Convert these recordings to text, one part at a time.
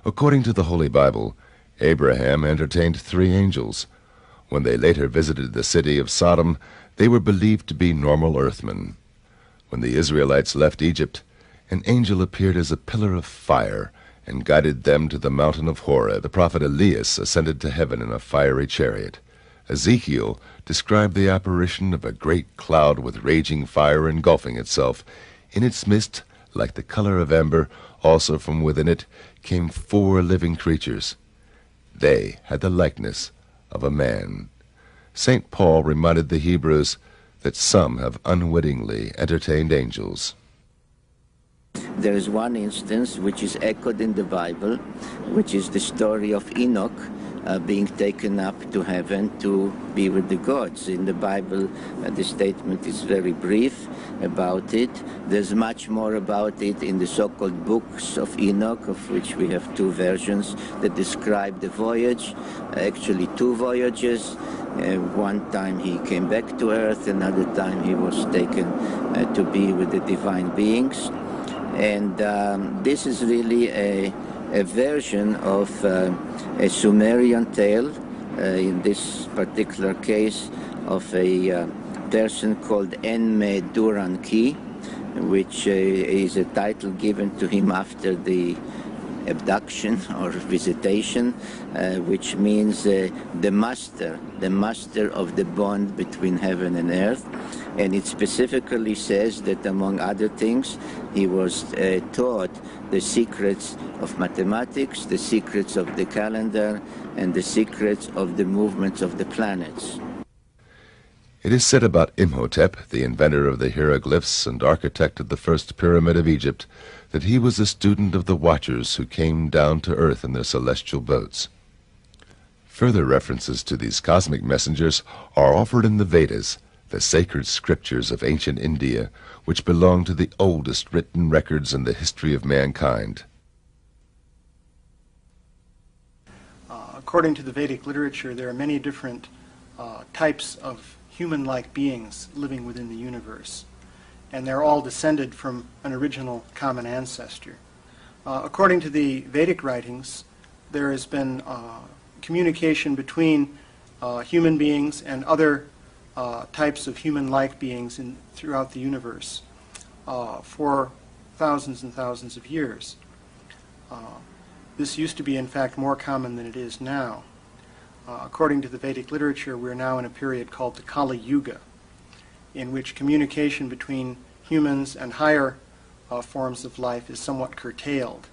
According to the Holy Bible, Abraham entertained 3 angels. When they later visited the city of Sodom, they were believed to be normal earthmen. When the Israelites left Egypt, an angel appeared as a pillar of fire and guided them to the mountain of Horeb. The prophet Elias ascended to heaven in a fiery chariot. Ezekiel described the apparition of a great cloud with raging fire engulfing itself. In its midst, like the color of amber, also from within it came 4 living creatures. They had the likeness of a man. St. Paul reminded the Hebrews that some have unwittingly entertained angels. There is one instance which is echoed in the Bible, which is the story of Enoch being taken up to heaven to be with the gods. In the Bible, the statement is very brief about it. There's much more about it in the so-called books of Enoch, of which we have 2 versions that describe the voyage, actually 2 voyages. One time he came back to earth, another time he was taken to be with the divine beings. And this is really a version of a Sumerian tale, in this particular case of a person called Enme-Duran-Ki, which is a title given to him after the abduction or visitation, which means the master of the bond between heaven and earth. And it specifically says that, among other things, he was taught the secrets of mathematics, the secrets of the calendar, and the secrets of the movements of the planets. It is said about Imhotep, the inventor of the hieroglyphs and architect of the first pyramid of Egypt, that he was a student of the Watchers who came down to earth in their celestial boats. Further references to these cosmic messengers are offered in the Vedas, the sacred scriptures of ancient India, which belong to the oldest written records in the history of mankind. According to the Vedic literature, there are many different types of human-like beings living within the universe, and they're all descended from an original common ancestor. According to the Vedic writings, there has been communication between human beings and other types of human-like beings throughout the universe for thousands and thousands of years. This used to be, in fact, more common than it is now. According to the Vedic literature, we're now in a period called the Kali Yuga, in which communication between humans and higher forms of life is somewhat curtailed.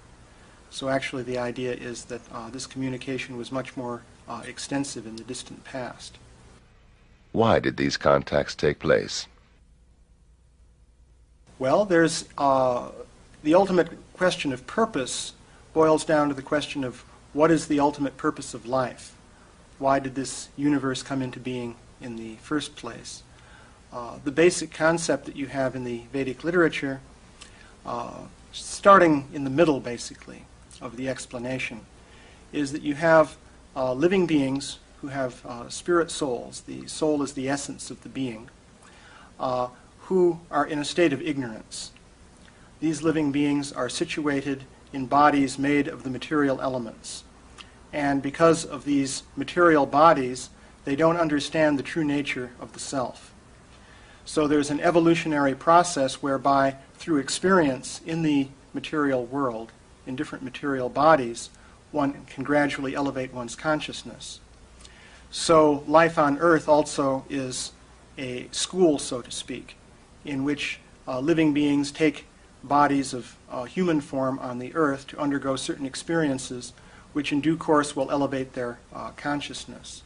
So actually the idea is that this communication was much more extensive in the distant past. Why did these contacts take place? Well, there's the ultimate question of purpose boils down to the question of what is the ultimate purpose of life? Why did this universe come into being in the first place? The basic concept that you have in the Vedic literature, starting in the middle basically of the explanation, is that you have living beings who have spirit souls. The soul is the essence of the being, who are in a state of ignorance. These living beings are situated in bodies made of the material elements. And because of these material bodies, they don't understand the true nature of the self. So there's an evolutionary process whereby, through experience in the material world, in different material bodies, one can gradually elevate one's consciousness. So life on Earth also is a school, so to speak, in which living beings take bodies of human form on the Earth to undergo certain experiences which in due course will elevate their consciousness.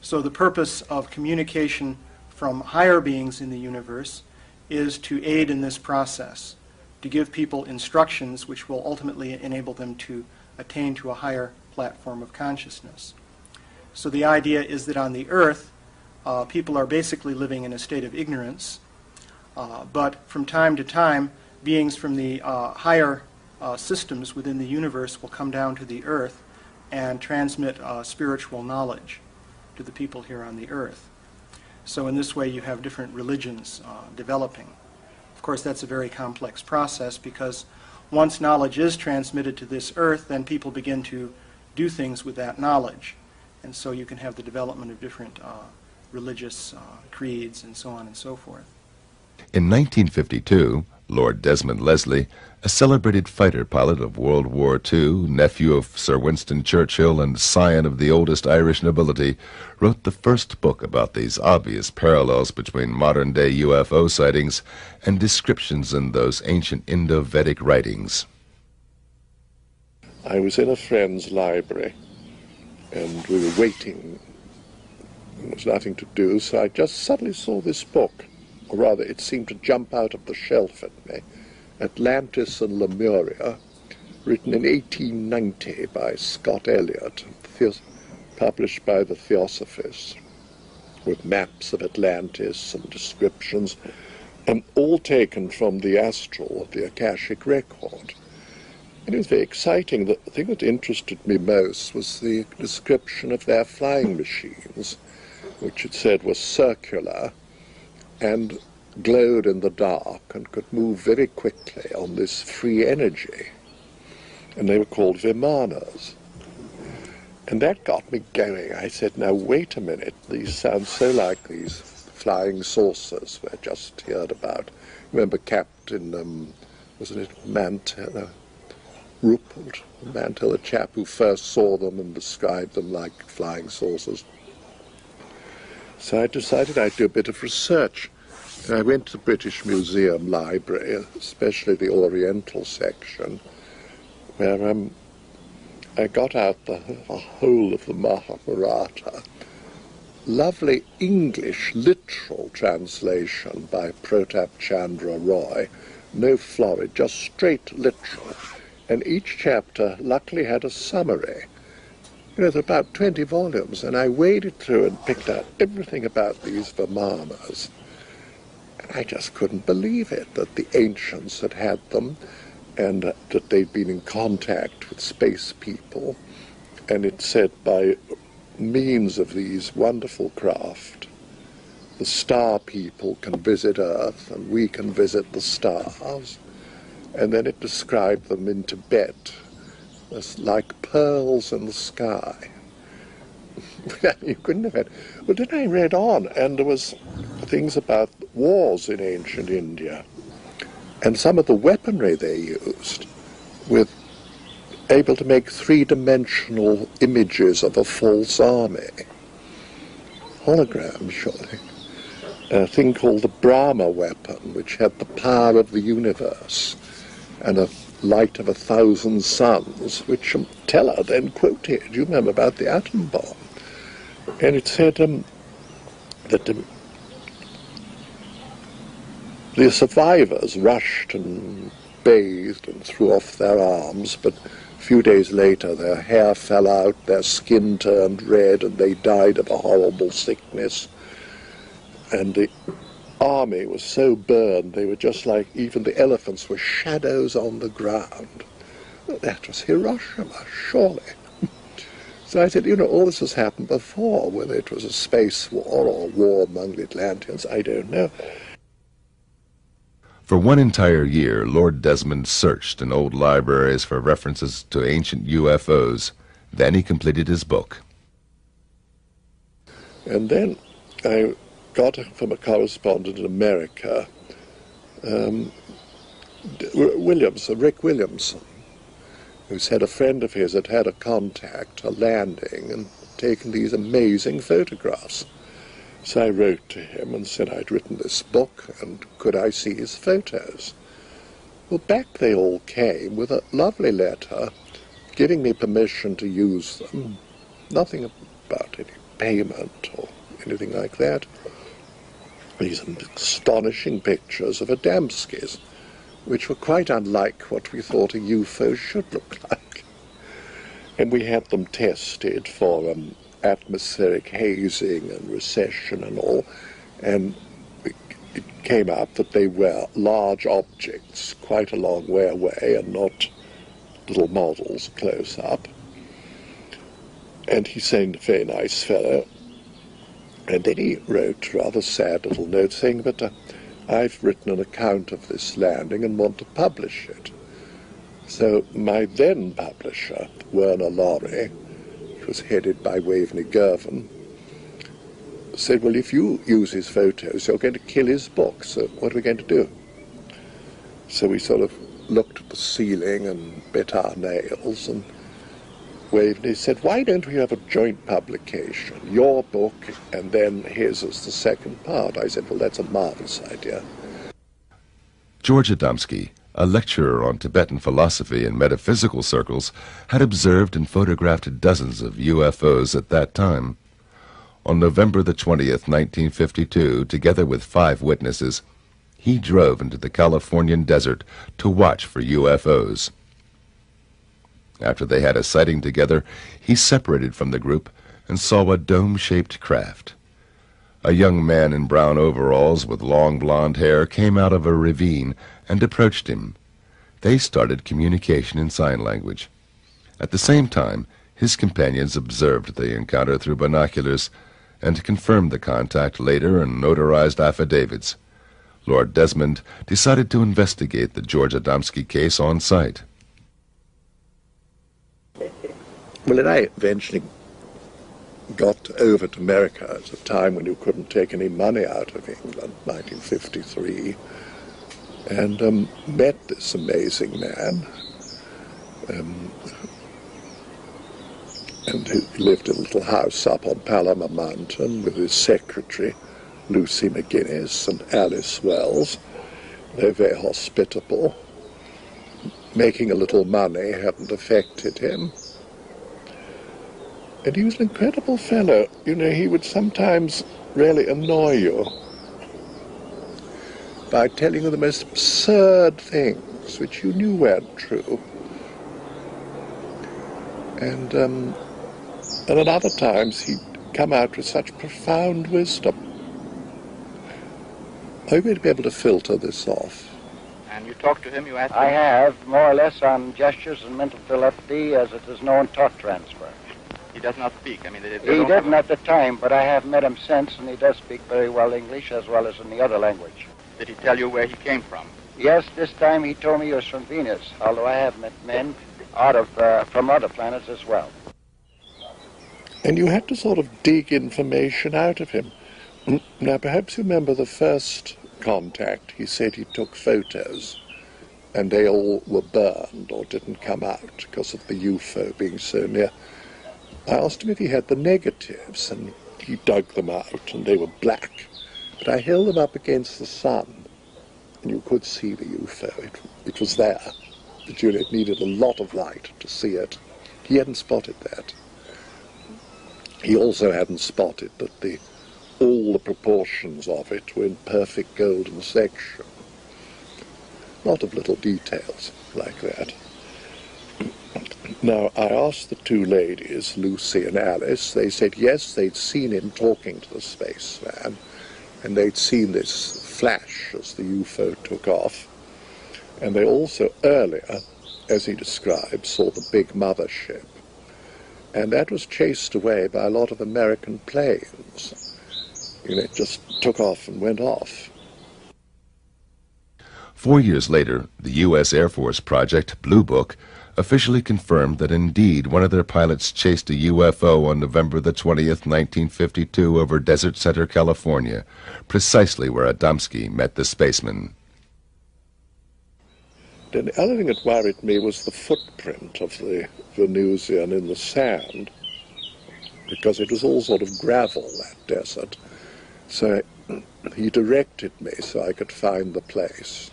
So the purpose of communication from higher beings in the universe is to aid in this process, to give people instructions which will ultimately enable them to attain to a higher platform of consciousness. So the idea is that on the Earth, people are basically living in a state of ignorance, but from time to time, beings from the higher systems within the universe will come down to the Earth and transmit spiritual knowledge to the people here on the Earth. So in this way you have different religions developing. Of course, that's a very complex process because once knowledge is transmitted to this earth, then people begin to do things with that knowledge. And so you can have the development of different religious creeds and so on and so forth. In 1952, Lord Desmond Leslie, a celebrated fighter pilot of World War II, nephew of Sir Winston Churchill and scion of the oldest Irish nobility, wrote the first book about these obvious parallels between modern-day UFO sightings and descriptions in those ancient Indo-Vedic writings. I was in a friend's library, and we were waiting. There was nothing to do, so I just suddenly saw this book. Or rather, it seemed to jump out of the shelf at me. Atlantis and Lemuria, written in 1890 by Scott Elliott, published by the Theosophists, with maps of Atlantis and descriptions, and all taken from the astral, the Akashic record. And it was very exciting. The thing that interested me most was the description of their flying machines, which it said was circular and glowed in the dark and could move very quickly on this free energy. And they were called Vimanas. And that got me going. I said, now wait a minute, these sound so like these flying saucers we just heard about. Remember Captain, wasn't it Mantell, Ruppelt Mantell, the chap who first saw them and described them like flying saucers. So I decided I'd do a bit of research. And I went to the British Museum Library, especially the Oriental section, where I got out the whole of the Mahabharata. Lovely English literal translation by Pratap Chandra Roy. No florid, just straight literal. And each chapter luckily had a summary. You know, there are about 20 volumes, and I waded through and picked out everything about these Vimanas. I just couldn't believe it, that the ancients had had them and that they'd been in contact with space people. And it said by means of these wonderful craft, the star people can visit Earth and we can visit the stars. And then it described them in Tibet as like pearls in the sky. You couldn't have had. Well, then I read on, and there was things about wars in ancient India, and some of the weaponry they used, with able to make three-dimensional images of a false army. Hologram, surely. A thing called the Brahma weapon, which had the power of the universe, and a light of 1,000 suns, which Teller then quoted. You remember about the atom bomb. And it said that the survivors rushed and bathed and threw off their arms, but a few days later their hair fell out, their skin turned red, and they died of a horrible sickness. And the army was so burned, they were just like, even the elephants were shadows on the ground. Well, that was Hiroshima, surely. So I said, you know, all this has happened before, whether it was a space war or war among the Atlanteans, I don't know. For one entire year, Lord Desmond searched in old libraries for references to ancient UFOs. Then he completed his book. And then I got from a correspondent in America, Rick Williamson, who said a friend of his had had a contact, a landing, and taken these amazing photographs. So I wrote to him and said I'd written this book, and could I see his photos? Well, back they all came with a lovely letter giving me permission to use them. Nothing about any payment or anything like that. These astonishing pictures of Adamskis, which were quite unlike what we thought a UFO should look like. And we had them tested for atmospheric hazing and recession and all, and it came out that they were large objects quite a long way away and not little models close up. And he seemed a very nice fellow. And then he wrote a rather sad little note saying that I've written an account of this landing and want to publish it. So my then publisher, Werner Laurie, which was headed by Waveney Girvan, said, well, if you use his photos, you're going to kill his book, so what are we going to do? So we sort of looked at the ceiling and bit our nails, and Waveney said, why don't we have a joint publication, your book and then his as the second part? I said, well, that's a marvelous idea. George Adamski, a lecturer on Tibetan philosophy in metaphysical circles, had observed and photographed dozens of UFOs at that time. On November the 20th, 1952, together with 5 witnesses, he drove into the Californian desert to watch for UFOs. After they had a sighting together, he separated from the group and saw a dome-shaped craft. A young man in brown overalls with long blonde hair came out of a ravine and approached him. They started communication in sign language. At the same time, his companions observed the encounter through binoculars and confirmed the contact later in notarized affidavits. Lord Desmond decided to investigate the George Adamski case on site. Well, and I eventually got over to America at a time when you couldn't take any money out of England, 1953, and met this amazing man. And he lived in a little house up on Palomar Mountain with his secretary, Lucy McGuinness, and Alice Wells. They were very hospitable. Making a little money hadn't affected him. And he was an incredible fellow. You know, he would sometimes really annoy you by telling you the most absurd things which you knew weren't true. And at other times he'd come out with such profound wisdom. Are you going to be able to filter this off? And you talked to him, you asked him? I have, more or less on gestures and mental telepathy, as it is known, talk transfer. He does not speak. I mean, He didn't at the time, but I have met him since, and he does speak very well English as well as in the other language. Did he tell you where he came from? Yes, this time he told me he was from Venus, although I have met men from other planets as well. And you had to sort of dig information out of him. Now, perhaps you remember the first contact. He said he took photos, and they all were burned or didn't come out because of the UFO being so near. I asked him if he had the negatives, and he dug them out, and they were black. But I held them up against the sun, and you could see the UFO. It was there. But it needed a lot of light to see it. He hadn't spotted that. He also hadn't spotted that all the proportions of it were in perfect golden section. A lot of little details like that. Now, I asked the 2 ladies, Lucy and Alice. They said yes, they'd seen him talking to the spaceman, and they'd seen this flash as the UFO took off. And they also earlier, as he described, saw the big mothership. And that was chased away by a lot of American planes. You know, it just took off and went off. 4 years later, the U.S. Air Force project, Blue Book, officially confirmed that indeed one of their pilots chased a UFO on November the 20th, 1952 over Desert Center, California, precisely where Adamski met the spaceman. And the other thing that worried me was the footprint of the Venusian in the sand, because it was all sort of gravel, that desert. So he directed me so I could find the place.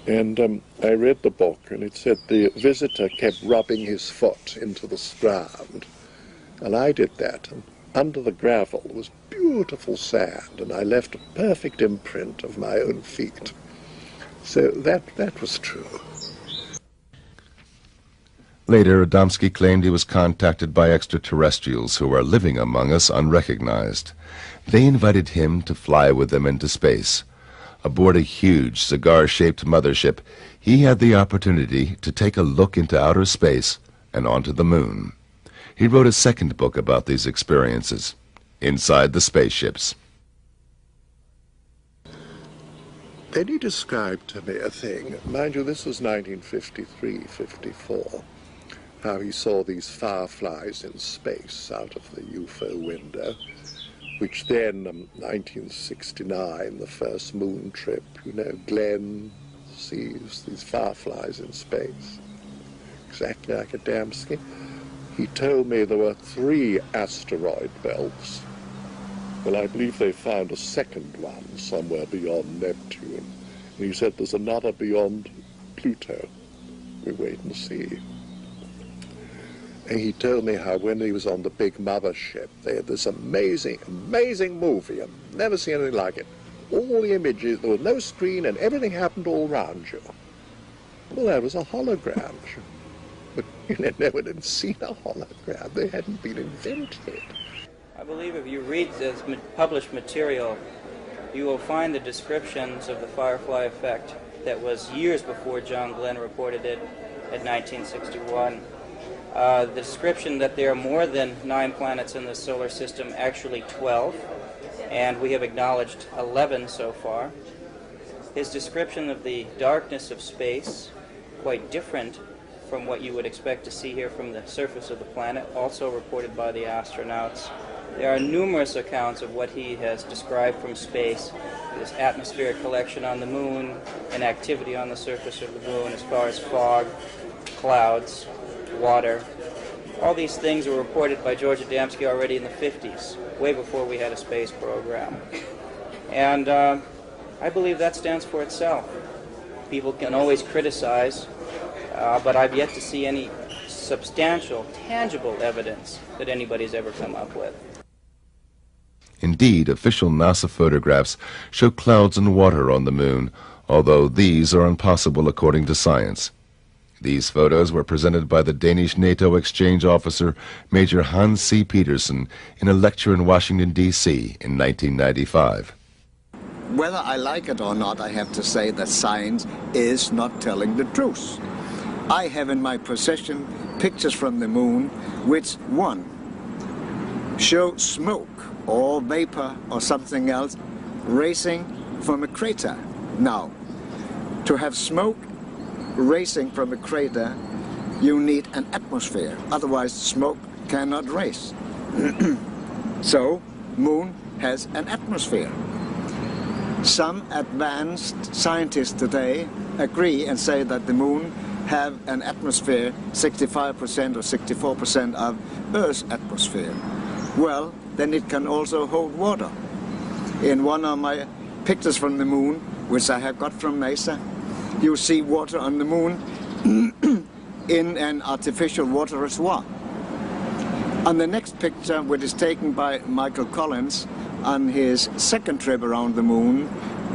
And I read the book, and it said the visitor kept rubbing his foot into the ground. And I did that, and under the gravel was beautiful sand, and I left a perfect imprint of my own feet. So that was true. Later, Adamski claimed he was contacted by extraterrestrials who are living among us unrecognized. They invited him to fly with them into space. Aboard a huge cigar-shaped mothership, he had the opportunity to take a look into outer space and onto the moon. He wrote a second book about these experiences, Inside the Spaceships. Then he described to me a thing, mind you, this was 1953-54, how he saw these fireflies in space out of the UFO window, which then, 1969, the first moon trip, you know, Glenn sees these fireflies in space, exactly like Adamski. He told me there were 3 asteroid belts. Well, I believe they found a second one somewhere beyond Neptune. And he said there's another beyond Pluto. We wait and see. And he told me how when he was on the big mothership, they had this amazing, amazing movie. I've never seen anything like it. All the images, there was no screen, and everything happened all around you. Well, that was a hologram. But you know, no one had seen a hologram. They hadn't been invented. I believe if you read this published material, you will find the descriptions of the firefly effect that was years before John Glenn reported it in 1961. The description that there are more than 9 planets in the solar system, actually 12, and we have acknowledged 11 so far. His description of the darkness of space, quite different from what you would expect to see here from the surface of the planet, also reported by the astronauts. There are numerous accounts of what he has described from space, this atmospheric collection on the moon and activity on the surface of the moon as far as fog, clouds, water. All these things were reported by George Adamski already in the 50s, way before we had a space program. And I believe that stands for itself. People can always criticize, but I've yet to see any substantial, tangible evidence that anybody's ever come up with. Indeed, official NASA photographs show clouds and water on the moon, although these are impossible according to science. These photos were presented by the Danish NATO exchange officer, Major Hans C. Petersen, in a lecture in Washington, D.C. in 1995. Whether I like it or not, I have to say that science is not telling the truth. I have in my possession pictures from the moon which, one, show smoke or vapor or something else racing from a crater. Now, to have smoke racing from a crater, you need an atmosphere. Otherwise, smoke cannot race. So, moon has an atmosphere. Some advanced scientists today agree and say that the moon have an atmosphere 65% or 64% of Earth's atmosphere. Well, then it can also hold water. In one of my pictures from the moon, which I have got from NASA, you see water on the moon in an artificial water reservoir. On the next picture, which is taken by Michael Collins on his second trip around the moon,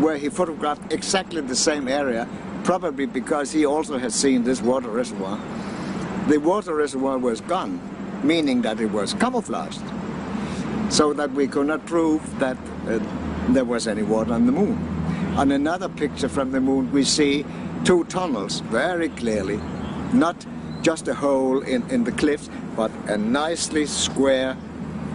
where he photographed exactly the same area, probably because he also has seen this water reservoir. The water reservoir was gone, meaning that it was camouflaged, so that we could not prove that there was any water on the moon. On another picture from the moon, we see 2 tunnels very clearly, not just a hole in the cliffs, but a nicely square,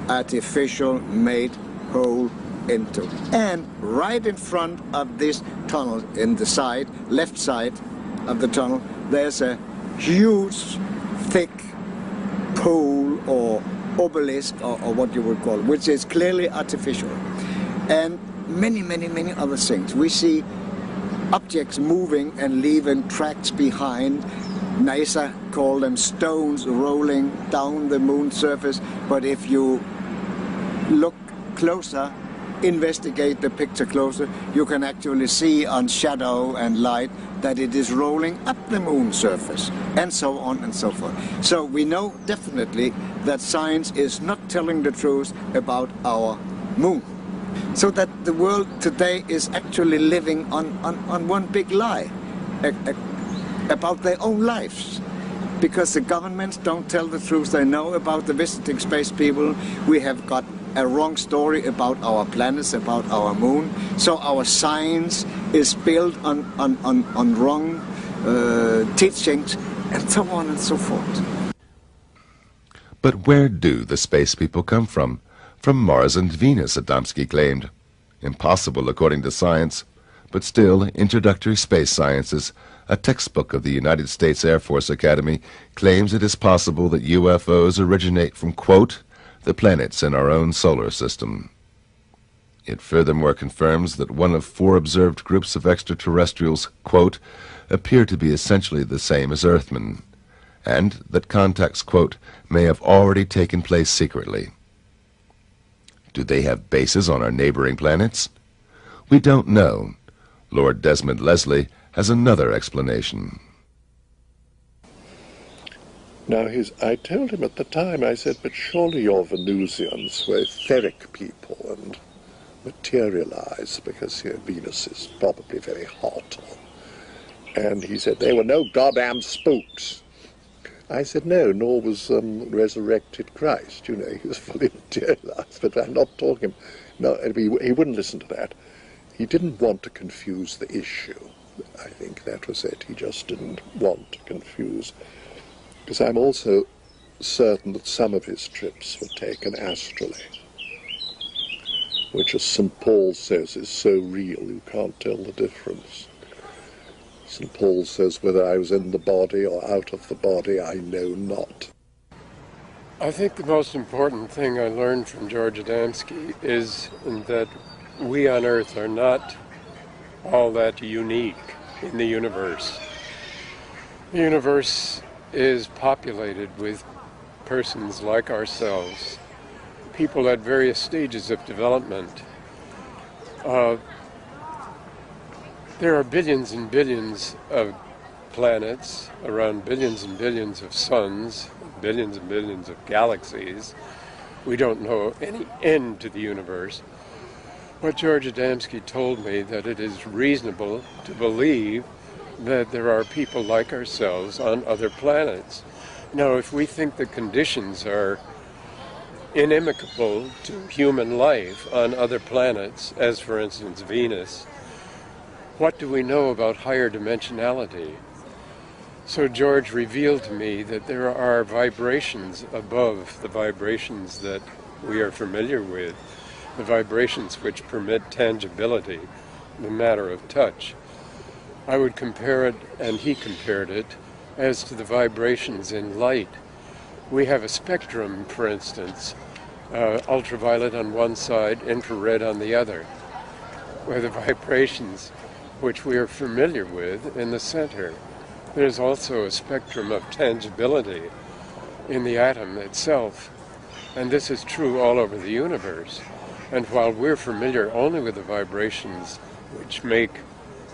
artificial made hole into. And right in front of this tunnel, in the side, left side of the tunnel, there's a huge, thick pole or obelisk, or what you would call it, which is clearly artificial. And many, many, many other things. We see objects moving and leaving tracks behind. NASA call them stones rolling down the moon's surface, but if you look closer, investigate the picture closer, you can actually see on shadow and light that it is rolling up the moon's surface, and so on and so forth. So we know definitely that science is not telling the truth about our moon. So that the world today is actually living on one big lie about their own lives. Because the governments don't tell the truth they know about the visiting space people. We have got a wrong story about our planets, about our moon. So our science is built on wrong teachings, and so on and so forth. But where do the space people come from? From Mars and Venus, Adamski claimed. Impossible according to science, but still, Introductory Space Sciences, a textbook of the United States Air Force Academy, claims it is possible that UFOs originate from, quote, the planets in our own solar system. It furthermore confirms that one of 4 observed groups of extraterrestrials, quote, appear to be essentially the same as Earthmen, and that contacts, quote, may have already taken place secretly. Do they have bases on our neighboring planets? We don't know. Lord Desmond Leslie has another explanation. Now, I told him at the time, I said, but surely your Venusians were etheric people and materialize because Venus is probably very hot. And he said, they were no goddamn spooks. I said, no, nor was resurrected Christ. You know, he was fully materialized, but I'm not talking. No, he wouldn't listen to that. He didn't want to confuse the issue. I think that was it. He just didn't want to confuse. Because I'm also certain that some of his trips were taken astrally, which, as St. Paul says, is so real you can't tell the difference. St. Paul says, whether I was in the body or out of the body, I know not. I think the most important thing I learned from George Adamski is that we on Earth are not all that unique in the universe. The universe is populated with persons like ourselves, people at various stages of development. There are billions and billions of planets, around billions and billions of suns, billions and billions of galaxies. We don't know any end to the universe. But George Adamski told me that it is reasonable to believe that there are people like ourselves on other planets. Now, if we think the conditions are inimical to human life on other planets, as for instance Venus, what do we know about higher dimensionality? So George revealed to me that there are vibrations above the vibrations that we are familiar with, the vibrations which permit tangibility, the matter of touch. I would compare it, and he compared it, as to the vibrations in light. We have a spectrum, for instance, ultraviolet on one side, infrared on the other, where the vibrations which we are familiar with in the center. There's also a spectrum of tangibility in the atom itself, and this is true all over the universe. And while we're familiar only with the vibrations which make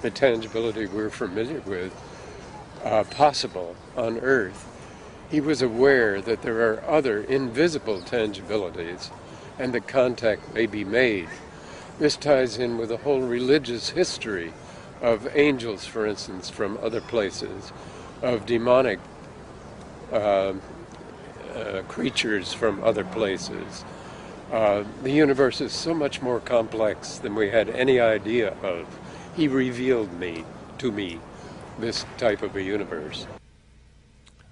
the tangibility we're familiar with possible on Earth, he was aware that there are other invisible tangibilities and that contact may be made. This ties in with the whole religious history of angels, for instance, from other places, of demonic creatures from other places. The universe is so much more complex than we had any idea of. He revealed to me this type of a universe.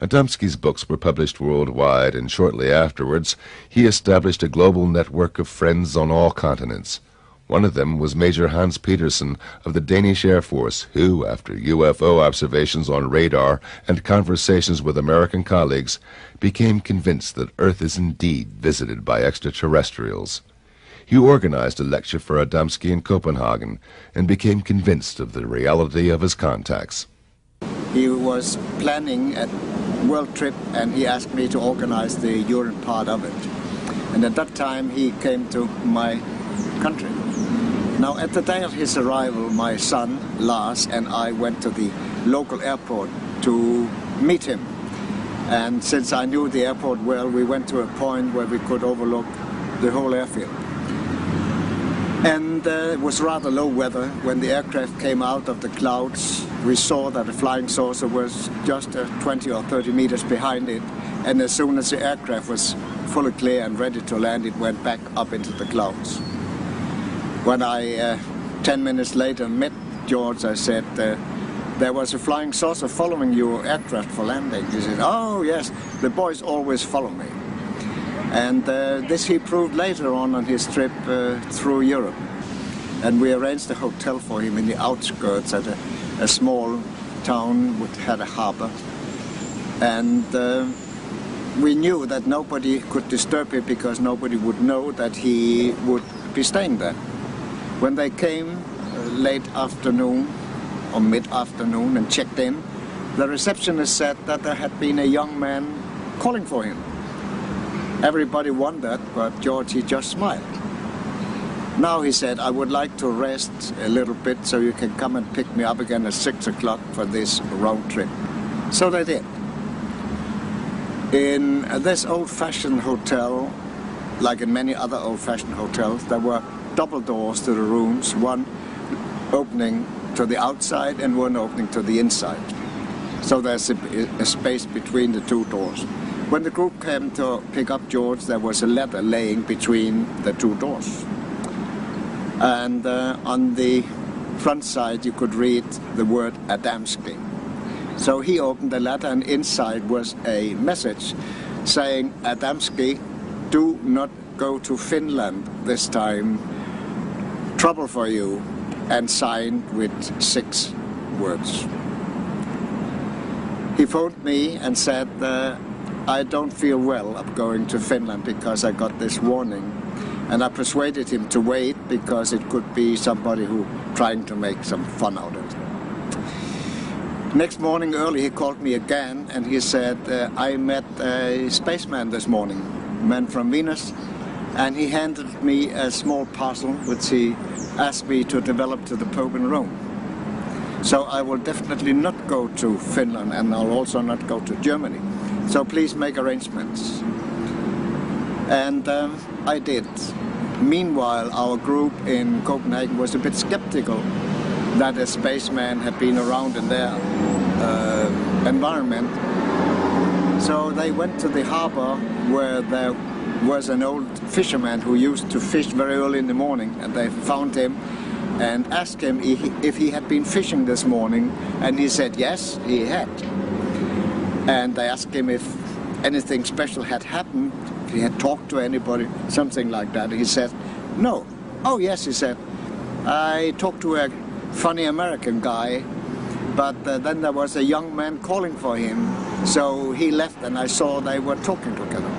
Adamski's books were published worldwide, and shortly afterwards he established a global network of friends on all continents. One of them was Major Hans Petersen of the Danish Air Force, who, after UFO observations on radar and conversations with American colleagues, became convinced that Earth is indeed visited by extraterrestrials. He organized a lecture for Adamski in Copenhagen and became convinced of the reality of his contacts. He was planning a world trip, and he asked me to organize the Europe part of it. And at that time he came to my country. Now, at the day of his arrival, my son, Lars, and I went to the local airport to meet him. And since I knew the airport well, we went to a point where we could overlook the whole airfield. And it was rather low weather. When the aircraft came out of the clouds, we saw that a flying saucer was just 20 or 30 meters behind it. And as soon as the aircraft was fully clear and ready to land, it went back up into the clouds. When I, 10 minutes later, met George, I said, there was a flying saucer following your aircraft for landing. He said, oh yes, the boys always follow me. And this he proved later on his trip through Europe. and we arranged a hotel for him in the outskirts at a small town which had a harbor. And we knew that nobody could disturb him because nobody would know that he would be staying there. When they came late afternoon or mid-afternoon and checked in, the receptionist said that there had been a young man calling for him. Everybody wondered, but George, he just smiled. Now he said, I would like to rest a little bit so you can come and pick me up again at 6 o'clock for this round trip. So they did. In this old-fashioned hotel, like in many other old-fashioned hotels, there were double doors to the rooms, one opening to the outside and one opening to the inside. So there's a space between the two doors. When the group came to pick up George, there was a ladder laying between the two doors. And on the front side you could read the word Adamski. So he opened the ladder, and inside was a message saying, Adamski, do not go to Finland this time, trouble for you, and signed with 6 words. He phoned me and said, I don't feel well of going to Finland because I got this warning. And I persuaded him to wait because it could be somebody who trying to make some fun out of it. Next morning early he called me again and he said, I met a spaceman this morning, a man from Venus, and he handed me a small parcel which he asked me to develop to the Pope in Rome. So I will definitely not go to Finland, and I'll also not go to Germany. So please make arrangements. And I did. Meanwhile, our group in Copenhagen was a bit skeptical that a spaceman had been around in their environment. So they went to the harbor where there was an old fisherman who used to fish very early in the morning, and they found him and asked him if he had been fishing this morning, and he said yes, he had. And they asked him if anything special had happened, if he had talked to anybody, something like that. He said, no. Oh yes, he said, I talked to a funny American guy, but then there was a young man calling for him, so he left and I saw they were talking together.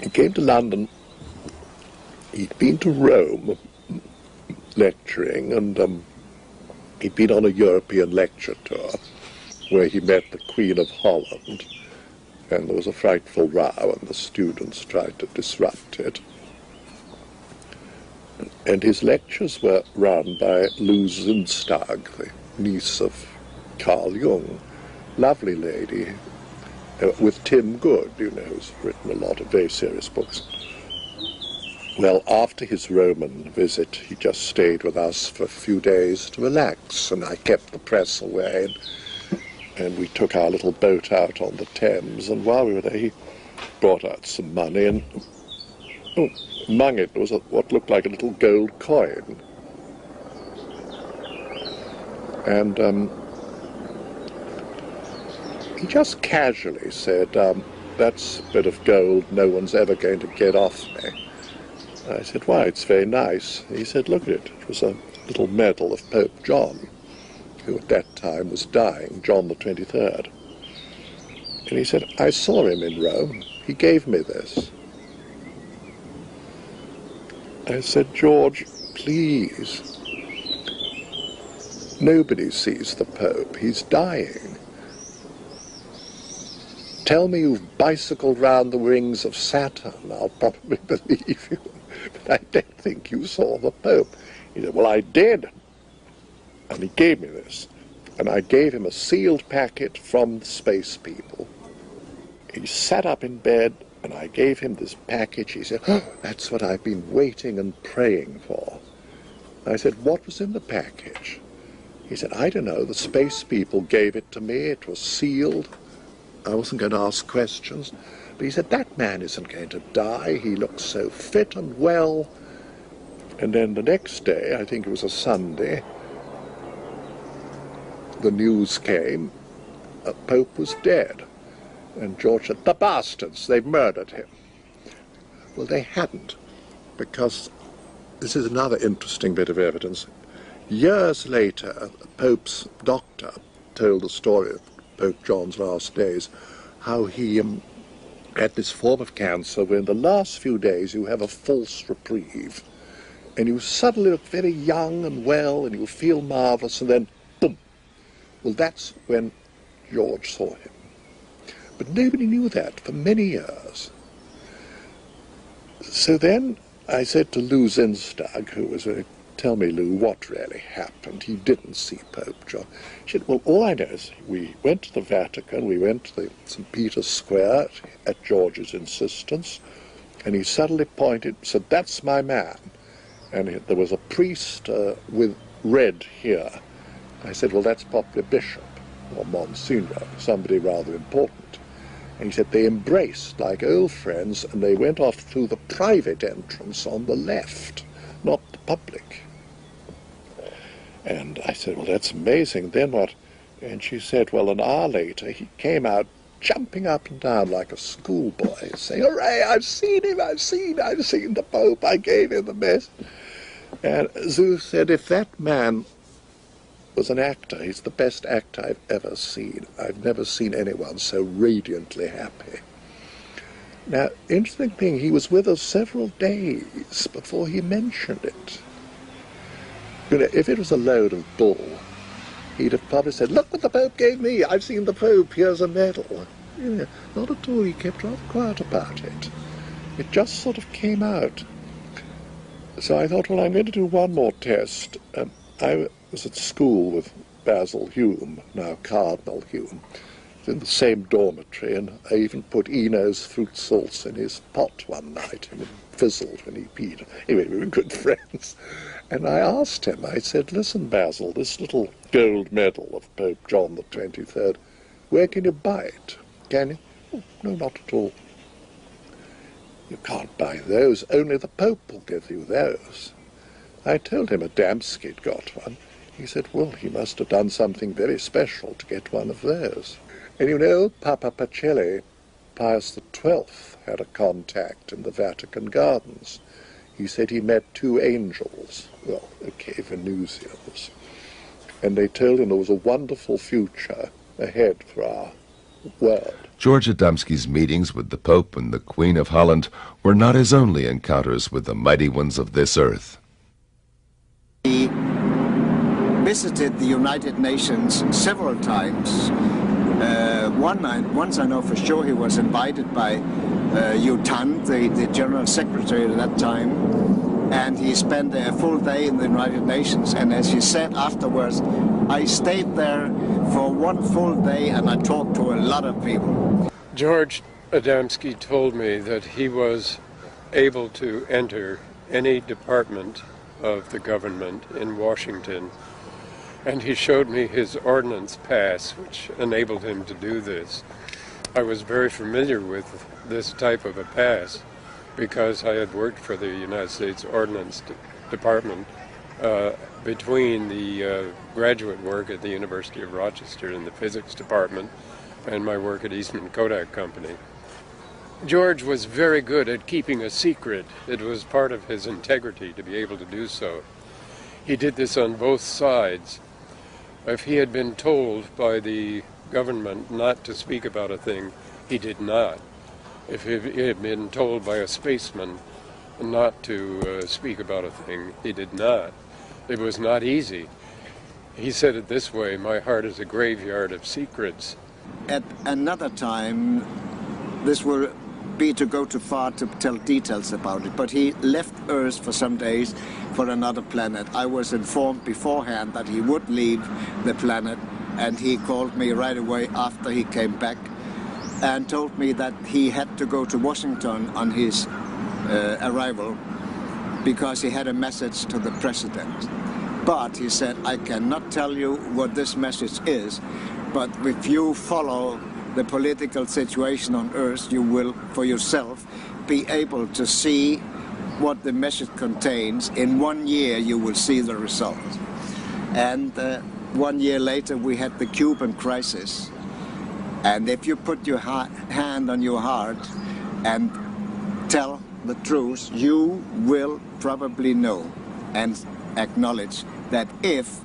He came to London. He'd been to Rome lecturing, and he'd been on a European lecture tour where he met the Queen of Holland, and there was a frightful row and the students tried to disrupt it. And his lectures were run by Lou Zunstag, the niece of Carl Jung, lovely lady, with Tim Good, you know, who's written a lot of very serious books. Well, after his Roman visit, he just stayed with us for a few days to relax, and I kept the press away, and we took our little boat out on the Thames, and while we were there, he brought out some money, and among it was what looked like a little gold coin. And he just casually said, that's a bit of gold no one's ever going to get off me. I said, why, it's very nice. He said, look at it. It was a little medal of Pope John, who at that time was dying, John the 23rd. And he said, I saw him in Rome. He gave me this. I said, George, please. Nobody sees the Pope. He's dying. Tell me you've bicycled round the rings of Saturn. I'll probably believe you. But I don't think you saw the Pope. He said, well, I did. And he gave me this. And I gave him a sealed packet from the space people. He sat up in bed, and I gave him this package. He said, oh, that's what I've been waiting and praying for. I said, what was in the package? He said, I don't know. The space people gave it to me. It was sealed. I wasn't going to ask questions. But he said, that man isn't going to die. He looks so fit and well. And then the next day, I think it was a Sunday, the news came, the Pope was dead. And George said, the bastards, they've murdered him. Well, they hadn't, because this is another interesting bit of evidence. Years later, the Pope's doctor told the story of Pope John's last days, how he had this form of cancer where in the last few days you have a false reprieve, and you suddenly look very young and well, and you feel marvellous, and then, boom! Well, that's when George saw him. But nobody knew that for many years. So then I said to Lou Zinstag, who was tell me, Lou, what really happened? He didn't see Pope John. She said, well, all I know is we went to the Vatican, we went to the St. Peter's Square at George's insistence, and he suddenly pointed, said, that's my man. And there was a priest with red here. I said, well, that's probably a bishop or Monsignor, somebody rather important. And he said they embraced like old friends, and they went off through the private entrance on the left, not the public. And I said, well, that's amazing. Then what? And she said, well, an hour later, he came out jumping up and down like a schoolboy, saying, hooray, I've seen him, I've seen the Pope, I gave him the best. And Zeus said, if that man was an actor, he's the best actor I've ever seen. I've never seen anyone so radiantly happy. Now, interesting thing, he was with us several days before he mentioned it. You know, if it was a load of bull, he'd have probably said, look what the Pope gave me, I've seen the Pope, here's a medal. You know, not at all, he kept rather quiet about it. It just sort of came out. So I thought, well, I'm going to do one more test. I was at school with Basil Hume, now Cardinal Hume, in the same dormitory, and I even put Eno's fruit salts in his pot one night, and it fizzled when he peed. Anyway, we were good friends. And I asked him, I said, listen, Basil, this little gold medal of Pope John the 23rd, where can you buy it? Can you? Oh, no, not at all. You can't buy those, only the Pope will give you those. I told him Adamski'd got one. He said, well, he must have done something very special to get one of those. And you know, Papa Pacelli, Pius XII, had a contact in the Vatican Gardens. He said he met two angels, well, okay, Venusians, and they told him there was a wonderful future ahead for our world. George Adamski's meetings with the Pope and the Queen of Holland were not his only encounters with the mighty ones of this earth. He visited the United Nations several times. Once I know for sure he was invited by U Thant, the General Secretary at that time, and he spent a full day in the United Nations, and as he said afterwards, I stayed there for one full day and I talked to a lot of people. George Adamski told me that he was able to enter any department of the government in Washington, and he showed me his ordnance pass, which enabled him to do this. I was very familiar with this type of a pass because I had worked for the United States Ordnance Department between the graduate work at the University of Rochester in the physics department and my work at Eastman Kodak Company. George was very good at keeping a secret. It was part of his integrity to be able to do so. He did this on both sides. If he had been told by the government not to speak about a thing, he did not. If he had been told by a spaceman not to speak about a thing, he did not. It was not easy. He said it this way, my heart is a graveyard of secrets. At another time, this will be to go too far to tell details about it, but he left Earth for some days for another planet. I was informed beforehand that he would leave the planet, and he called me right away after he came back and told me that he had to go to Washington on his arrival because he had a message to the president. But he said, I cannot tell you what this message is, but if you follow the political situation on Earth, you will, for yourself, be able to see what the message contains. In 1 year, you will see the result. And 1 year later, we had the Cuban crisis. And if you put your hand on your heart and tell the truth, you will probably know and acknowledge that if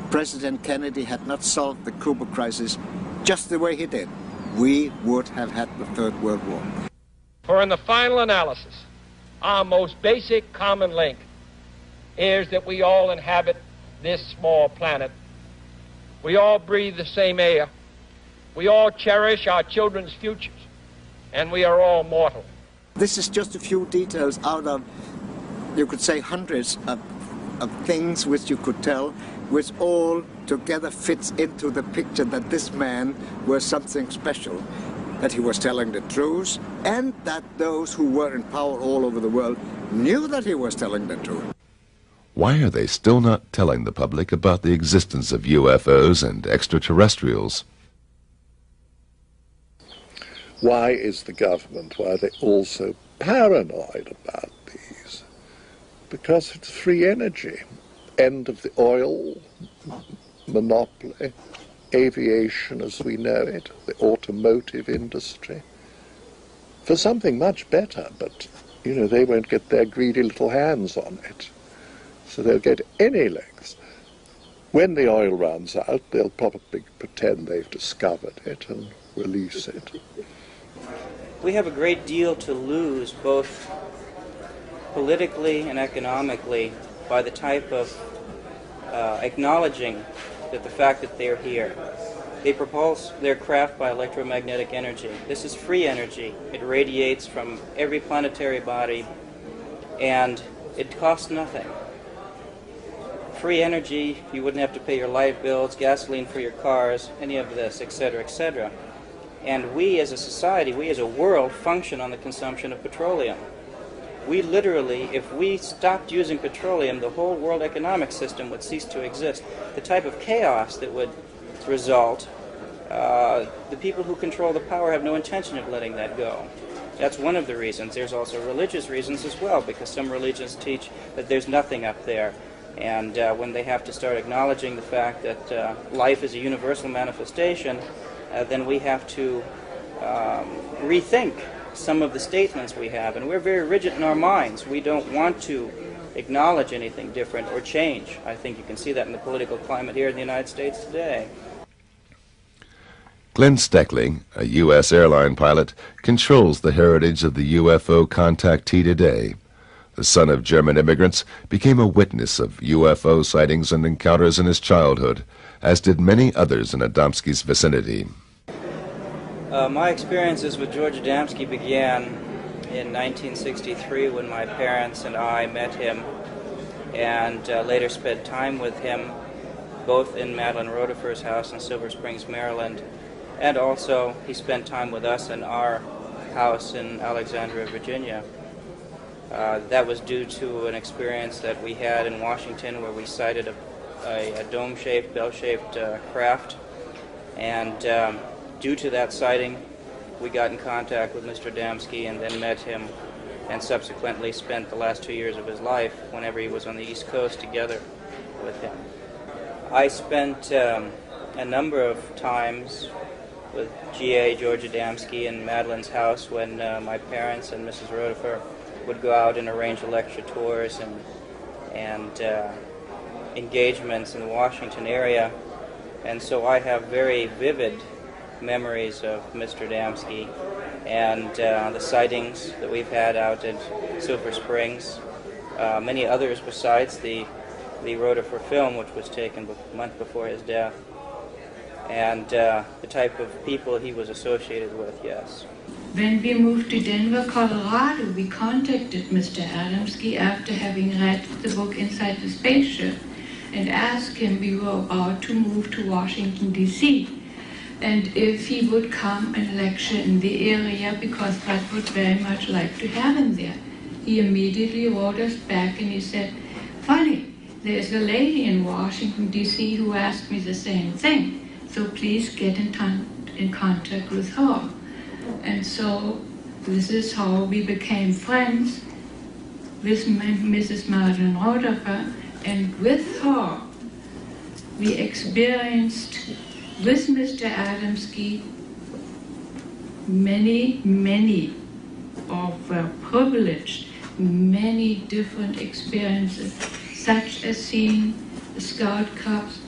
President Kennedy had not solved the Cuba crisis just the way he did, we would have had the Third World War. For in the final analysis, our most basic common link is that we all inhabit this small planet. We all breathe the same air. We all cherish our children's futures. And we are all mortal. This is just a few details out of, you could say, hundreds of things which you could tell, which all together fits into the picture that this man was something special, that he was telling the truth, and that those who were in power all over the world knew that he was telling the truth. Why are they still not telling the public about the existence of UFOs and extraterrestrials? Why is the government, why are they all so paranoid about these? Because it's free energy. End of the oil monopoly, aviation as we know it, the automotive industry. For something much better, but, you know, they won't get their greedy little hands on it. So they'll get any lengths. When the oil runs out, they'll probably pretend they've discovered it and release it. We have a great deal to lose, both politically and economically, by the type of acknowledging that the fact that they're here. They propulse their craft by electromagnetic energy. This is free energy. It radiates from every planetary body, and it costs nothing. Free energy, you wouldn't have to pay your light bills, gasoline for your cars, any of this, etc., etc. And we as a society, we as a world, function on the consumption of petroleum. We literally, if we stopped using petroleum, the whole world economic system would cease to exist. The type of chaos that would result, the people who control the power have no intention of letting that go. That's one of the reasons. There's also religious reasons as well, because some religions teach that there's nothing up there. And when they have to start acknowledging the fact that life is a universal manifestation, then we have to rethink some of the statements we have. And we're very rigid in our minds. We don't want to acknowledge anything different or change. I think you can see that in the political climate here in the United States today. Glenn Steckling, a U.S. airline pilot, controls the heritage of the UFO contactee today. The son of German immigrants, became a witness of UFO sightings and encounters in his childhood, as did many others in Adamski's vicinity. My experiences with George Adamski began in 1963 when my parents and I met him and later spent time with him both in Madeline Rotifer's house in Silver Springs, Maryland, and also he spent time with us in our house in Alexandria, Virginia. That was due to an experience that we had in Washington where we sighted a dome-shaped, bell-shaped craft, and due to that sighting, we got in contact with Mr. Adamski and then met him and subsequently spent the last 2 years of his life whenever he was on the East Coast together with him. I spent a number of times with G.A. George Adamski in Madeline's house when my parents and Mrs. Rotifer would go out and arrange lecture tours and engagements in the Washington area. And so I have very vivid memories of Mr. Adamski and the sightings that we've had out at Silver Springs. Many others besides the Rotifer film, which was taken a month before his death. And the type of people he was associated with, yes. When we moved to Denver, Colorado, we contacted Mr. Adamski after having read the book Inside the Spaceship and asked him, we were about to move to Washington, D.C., and if he would come and lecture in the area because Bud would very much like to have him there. He immediately wrote us back and he said, funny, there's a lady in Washington, D.C. who asked me the same thing, so please get in contact with her. And so this is how we became friends with Mrs. Madeline Rotifer, and with her we experienced with Mr. Adamski many, many or were privileged many different experiences, such as seeing the Scout Cubs,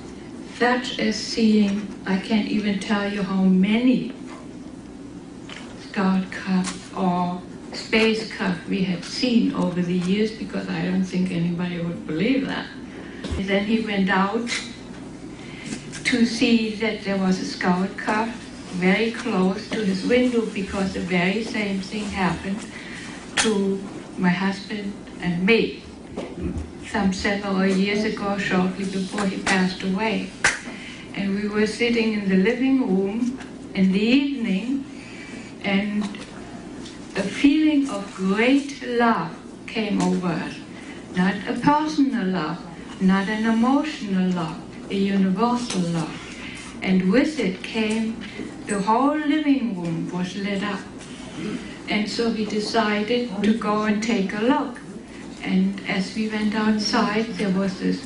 such as seeing, I can't even tell you how many Scout Cubs or Space Cubs we had seen over the years, because I don't think anybody would believe that. And then he went out to see that there was a Scout Cub very close to his window, because the very same thing happened to my husband and me some several years ago, shortly before he passed away. And we were sitting in the living room in the evening, and a feeling of great love came over us. Not a personal love, not an emotional love, a universal love. And with it came, the whole living room was lit up. And so we decided to go and take a look. And as we went outside, there was this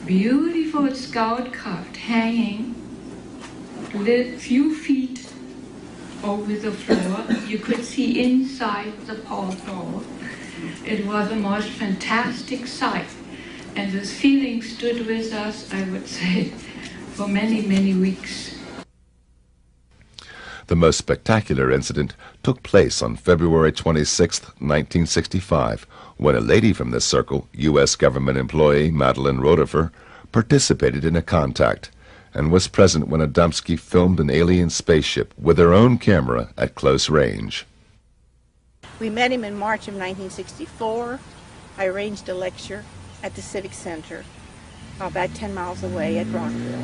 beautiful Scout Cub hanging a few feet over the floor. You could see inside the porthole. It was a most fantastic sight. And this feeling stood with us, I would say, for many, many weeks. The most spectacular incident took place on February 26, 1965, when a lady from this circle, U.S. government employee Madeline Rotifer, participated in a contact and was present when Adamski filmed an alien spaceship with her own camera at close range. We met him in March of 1964. I arranged a lecture at the Civic Center, about 10 miles away at Rockville.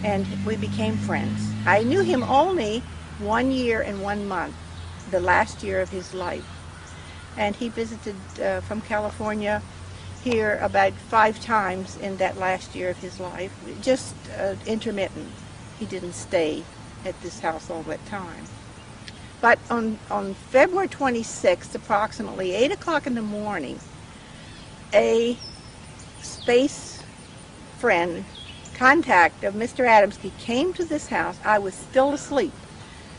And we became friends. I knew him only 1 year and 1 month, the last year of his life. And he visited from California here about 5 times in that last year of his life, just intermittent. He didn't stay at this house all that time. But on February 26th, approximately 8 o'clock in the morning, a space friend, contact of Mr. Adamski, came to this house. I was still asleep,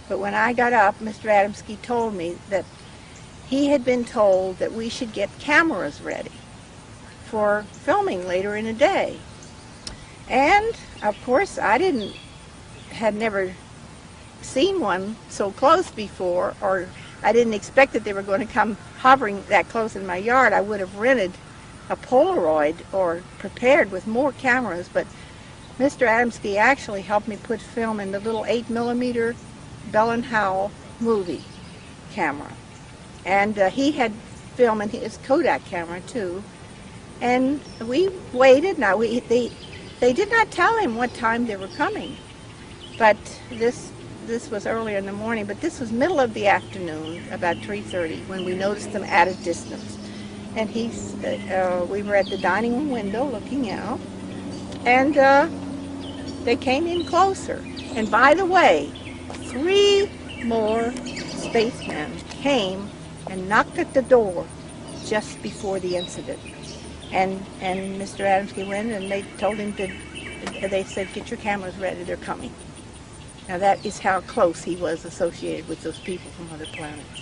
but when I got up, Mr. Adamski told me that he had been told that we should get cameras ready for filming later in the day. And of course had never seen one so close before, or I didn't expect that they were going to come hovering that close in my yard. I would have rented a Polaroid or prepared with more cameras, but Mr. Adamski actually helped me put film in the little 8mm Bell and Howell movie camera. And he had film in his Kodak camera too. And we waited. Now, they did not tell him what time they were coming, but this was earlier in the morning, but this was middle of the afternoon, about 3:30, when we noticed them at a distance. And we were at the dining room window looking out, and they came in closer. And by the way, 3 more spacemen came and knocked at the door just before the incident. And Mr. Adamski went, and they told him they said, "Get your cameras ready, they're coming." Now that is how close he was associated with those people from other planets.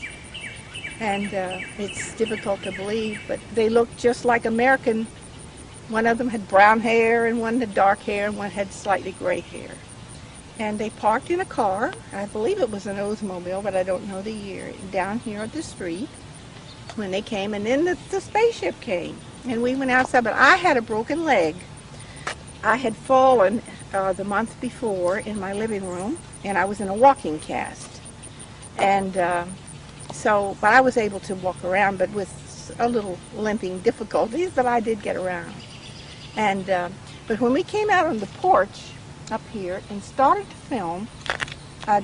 And it's difficult to believe, but they looked just like American. One of them had brown hair, and one had dark hair, and one had slightly gray hair. And they parked in a car, I believe it was an Oldsmobile, but I don't know the year, down here at the street when they came, and then the spaceship came. And we went outside, but I had a broken leg. I had fallen the month before in my living room, and I was in a walking cast. And but I was able to walk around, but with a little limping difficulties, but I did get around. And but when we came out on the porch up here and started to film,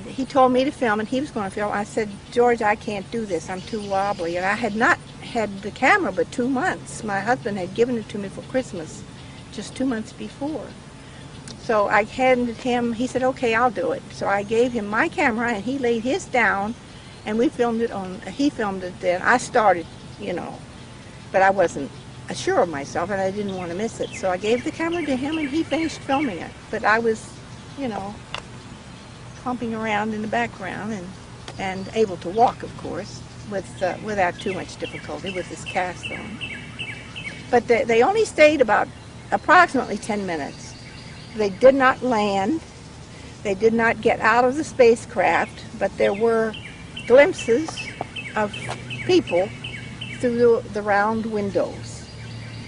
he told me to film, and he was going to film. I said, "George, I can't do this. I'm too wobbly." And I had not had the camera but 2 months. My husband had given it to me for Christmas just 2 months before. So I handed him, he said, "Okay, I'll do it." So I gave him my camera, and he laid his down, and we filmed it he filmed it then. I started, but I wasn't sure of myself, and I didn't want to miss it. So I gave the camera to him, and he finished filming it. But I was, humping around in the background and able to walk, of course. without too much difficulty with this cast on. But they only stayed about approximately 10 minutes. They did not land. They did not get out of the spacecraft, but there were glimpses of people through the round windows.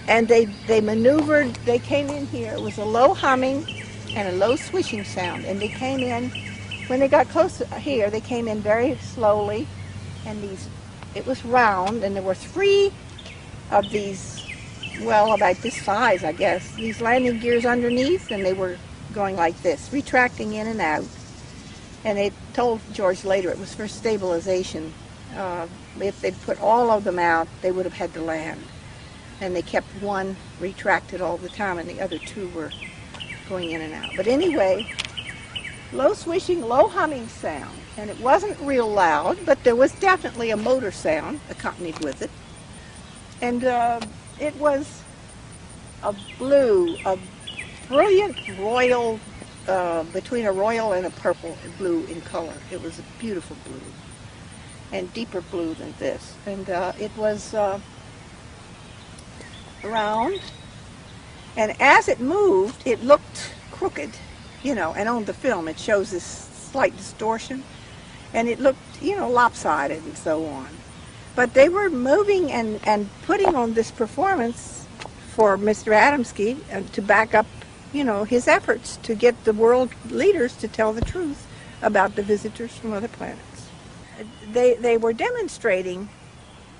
And they maneuvered, they came in here. It was a low humming and a low swishing sound. And they came in, when they got close here, they came in very slowly. And it was round, and there were 3 of these, well, about this size, I guess, these landing gears underneath, and they were going like this, retracting in and out. And they told George later it was for stabilization. If they'd put all of them out, they would have had to land. And they kept one retracted all the time, and the other 2 were going in and out. But anyway, low swishing, low humming sound. And it wasn't real loud, but there was definitely a motor sound accompanied with it. And it was a brilliant royal, between a royal and a purple blue in color. It was a beautiful blue, and deeper blue than this. And it was round, and as it moved, it looked crooked, you know, and on the film it shows this slight distortion, and it looked, you know, lopsided and so on. But they were moving and putting on this performance for Mr. Adamski to back up, you know, his efforts to get the world leaders to tell the truth about the visitors from other planets. They were demonstrating,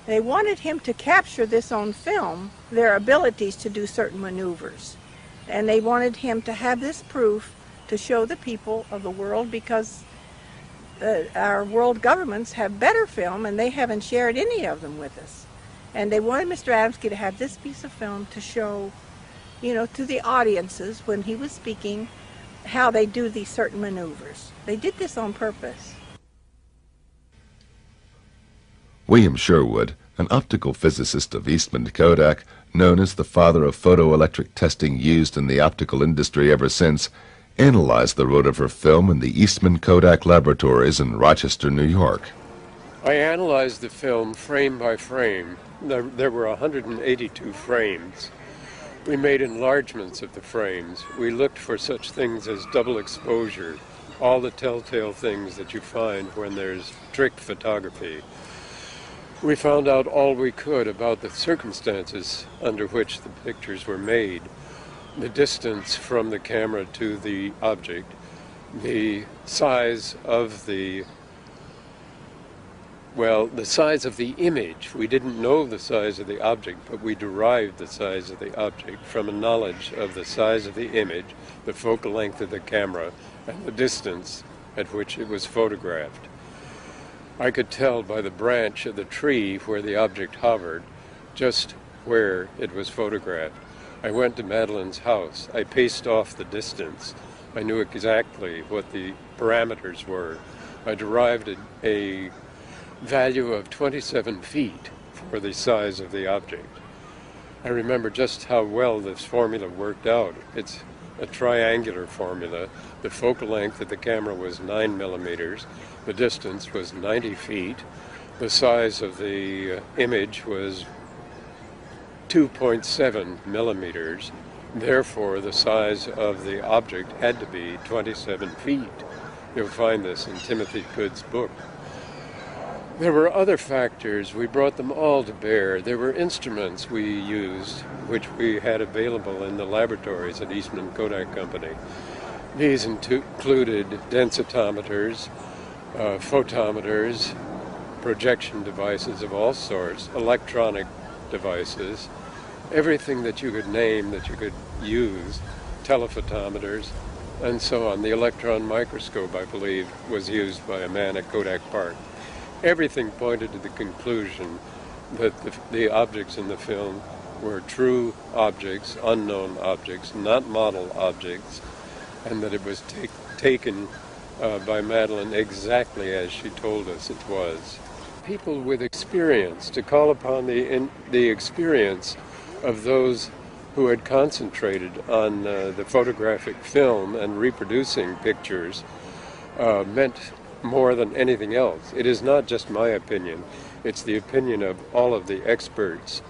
they wanted him to capture this on film, their abilities to do certain maneuvers. And they wanted him to have this proof to show the people of the world, because our world governments have better film and they haven't shared any of them with us. And they wanted Mr. Adamski to have this piece of film to show, you know, to the audiences when he was speaking, how they do these certain maneuvers. They did this on purpose. William Sherwood, an optical physicist of Eastman Kodak, known as the father of photoelectric testing used in the optical industry ever since, analyzed the rotifer film in the Eastman Kodak laboratories in Rochester, New York. I analyzed the film frame by frame. There were 182 frames. We made enlargements of the frames. We looked for such things as double exposure, all the telltale things that you find when there's trick photography. We found out all we could about the circumstances under which the pictures were made, the distance from the camera to the object, the size of the image. We didn't know the size of the object, but we derived the size of the object from a knowledge of the size of the image, the focal length of the camera, and the distance at which it was photographed. I could tell by the branch of the tree where the object hovered just where it was photographed. I went to Madeline's house. I paced off the distance. I knew exactly what the parameters were. I derived a value of 27 feet for the size of the object. I remember just how well this formula worked out. It's a triangular formula. The focal length of the camera was 9 millimeters. The distance was 90 feet. The size of the image was 2.7 millimeters. Therefore, the size of the object had to be 27 feet. You'll find this in Timothy Good's book. There were other factors. We brought them all to bear. There were instruments we used, which we had available in the laboratories at Eastman Kodak Company. These included densitometers, photometers, projection devices of all sorts, electronic devices, everything that you could name that you could use, telephotometers, and so on. The electron microscope, I believe, was used by a man at Kodak Park. Everything pointed to the conclusion that the objects in the film were true objects, unknown objects, not model objects, and that it was taken by Madeline exactly as she told us it was. People with experience, to call upon the experience of those who had concentrated on the photographic film and reproducing pictures, meant more than anything else. It is not just my opinion, it's the opinion of all of the experts.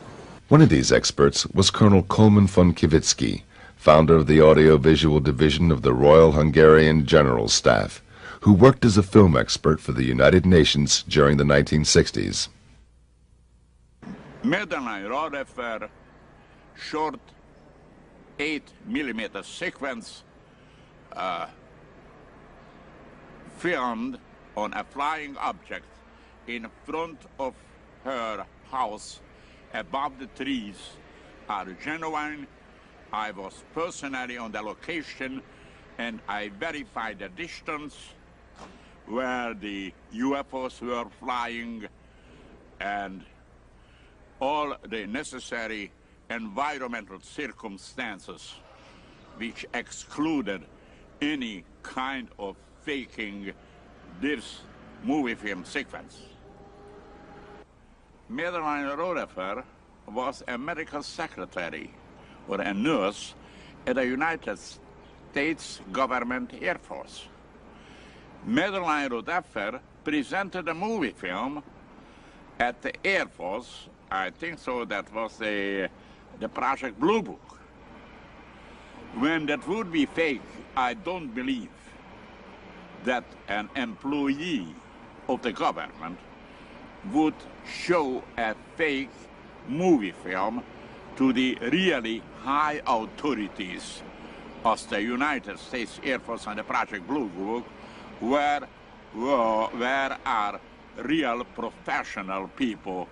One of these experts was Colonel Coleman von Kivitsky, founder of the Audiovisual Division of the Royal Hungarian General Staff, who worked as a film expert for the United Nations during the 1960s. Medellin Rodefer short 8mm sequence filmed on a flying object in front of her house above the trees are genuine. I was personally on the location and I verified the distance where the UFOs were flying and all the necessary environmental circumstances which excluded any kind of faking this movie film sequence. Madeline Rodefer was a medical secretary or a nurse at the United States Government Air Force. Madeline Rodefer presented a movie film at the Air Force. I think so, that was the Project Blue Book. When that would be fake, I don't believe that an employee of the government would show a fake movie film to the really high authorities of the United States Air Force and the Project Blue Book, where are real professional people,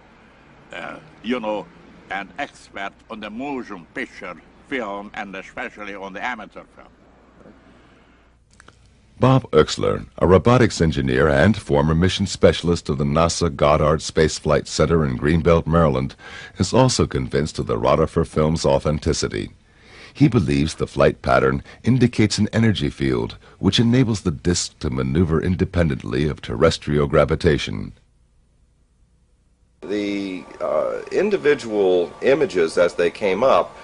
you know, and expert on the motion picture film and especially on the amateur film. Bob Oechsler, a robotics engineer and former mission specialist of the NASA Goddard Space Flight Center in Greenbelt, Maryland, is also convinced of the Rodefer film's authenticity. He believes the flight pattern indicates an energy field which enables the disk to maneuver independently of terrestrial gravitation. The individual images as they came up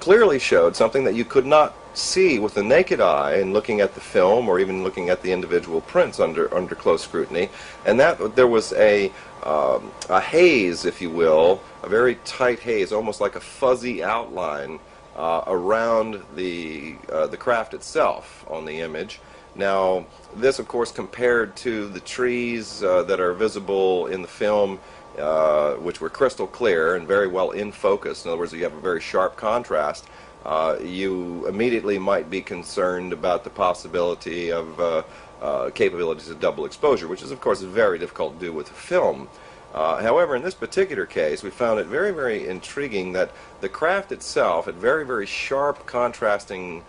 clearly showed something that you could not see with the naked eye in looking at the film or even looking at the individual prints under close scrutiny, and that there was a haze, if you will, a very tight haze, almost like a fuzzy outline around the craft itself on the image. Now, this, of course, compared to the trees that are visible in the film, which were crystal clear and very well in focus. In other words, you have a very sharp contrast. You immediately might be concerned about the possibility of capabilities of double exposure, which is, of course, very difficult to do with film. However, in this particular case, we found it very, very intriguing that the craft itself had very, very sharp contrasting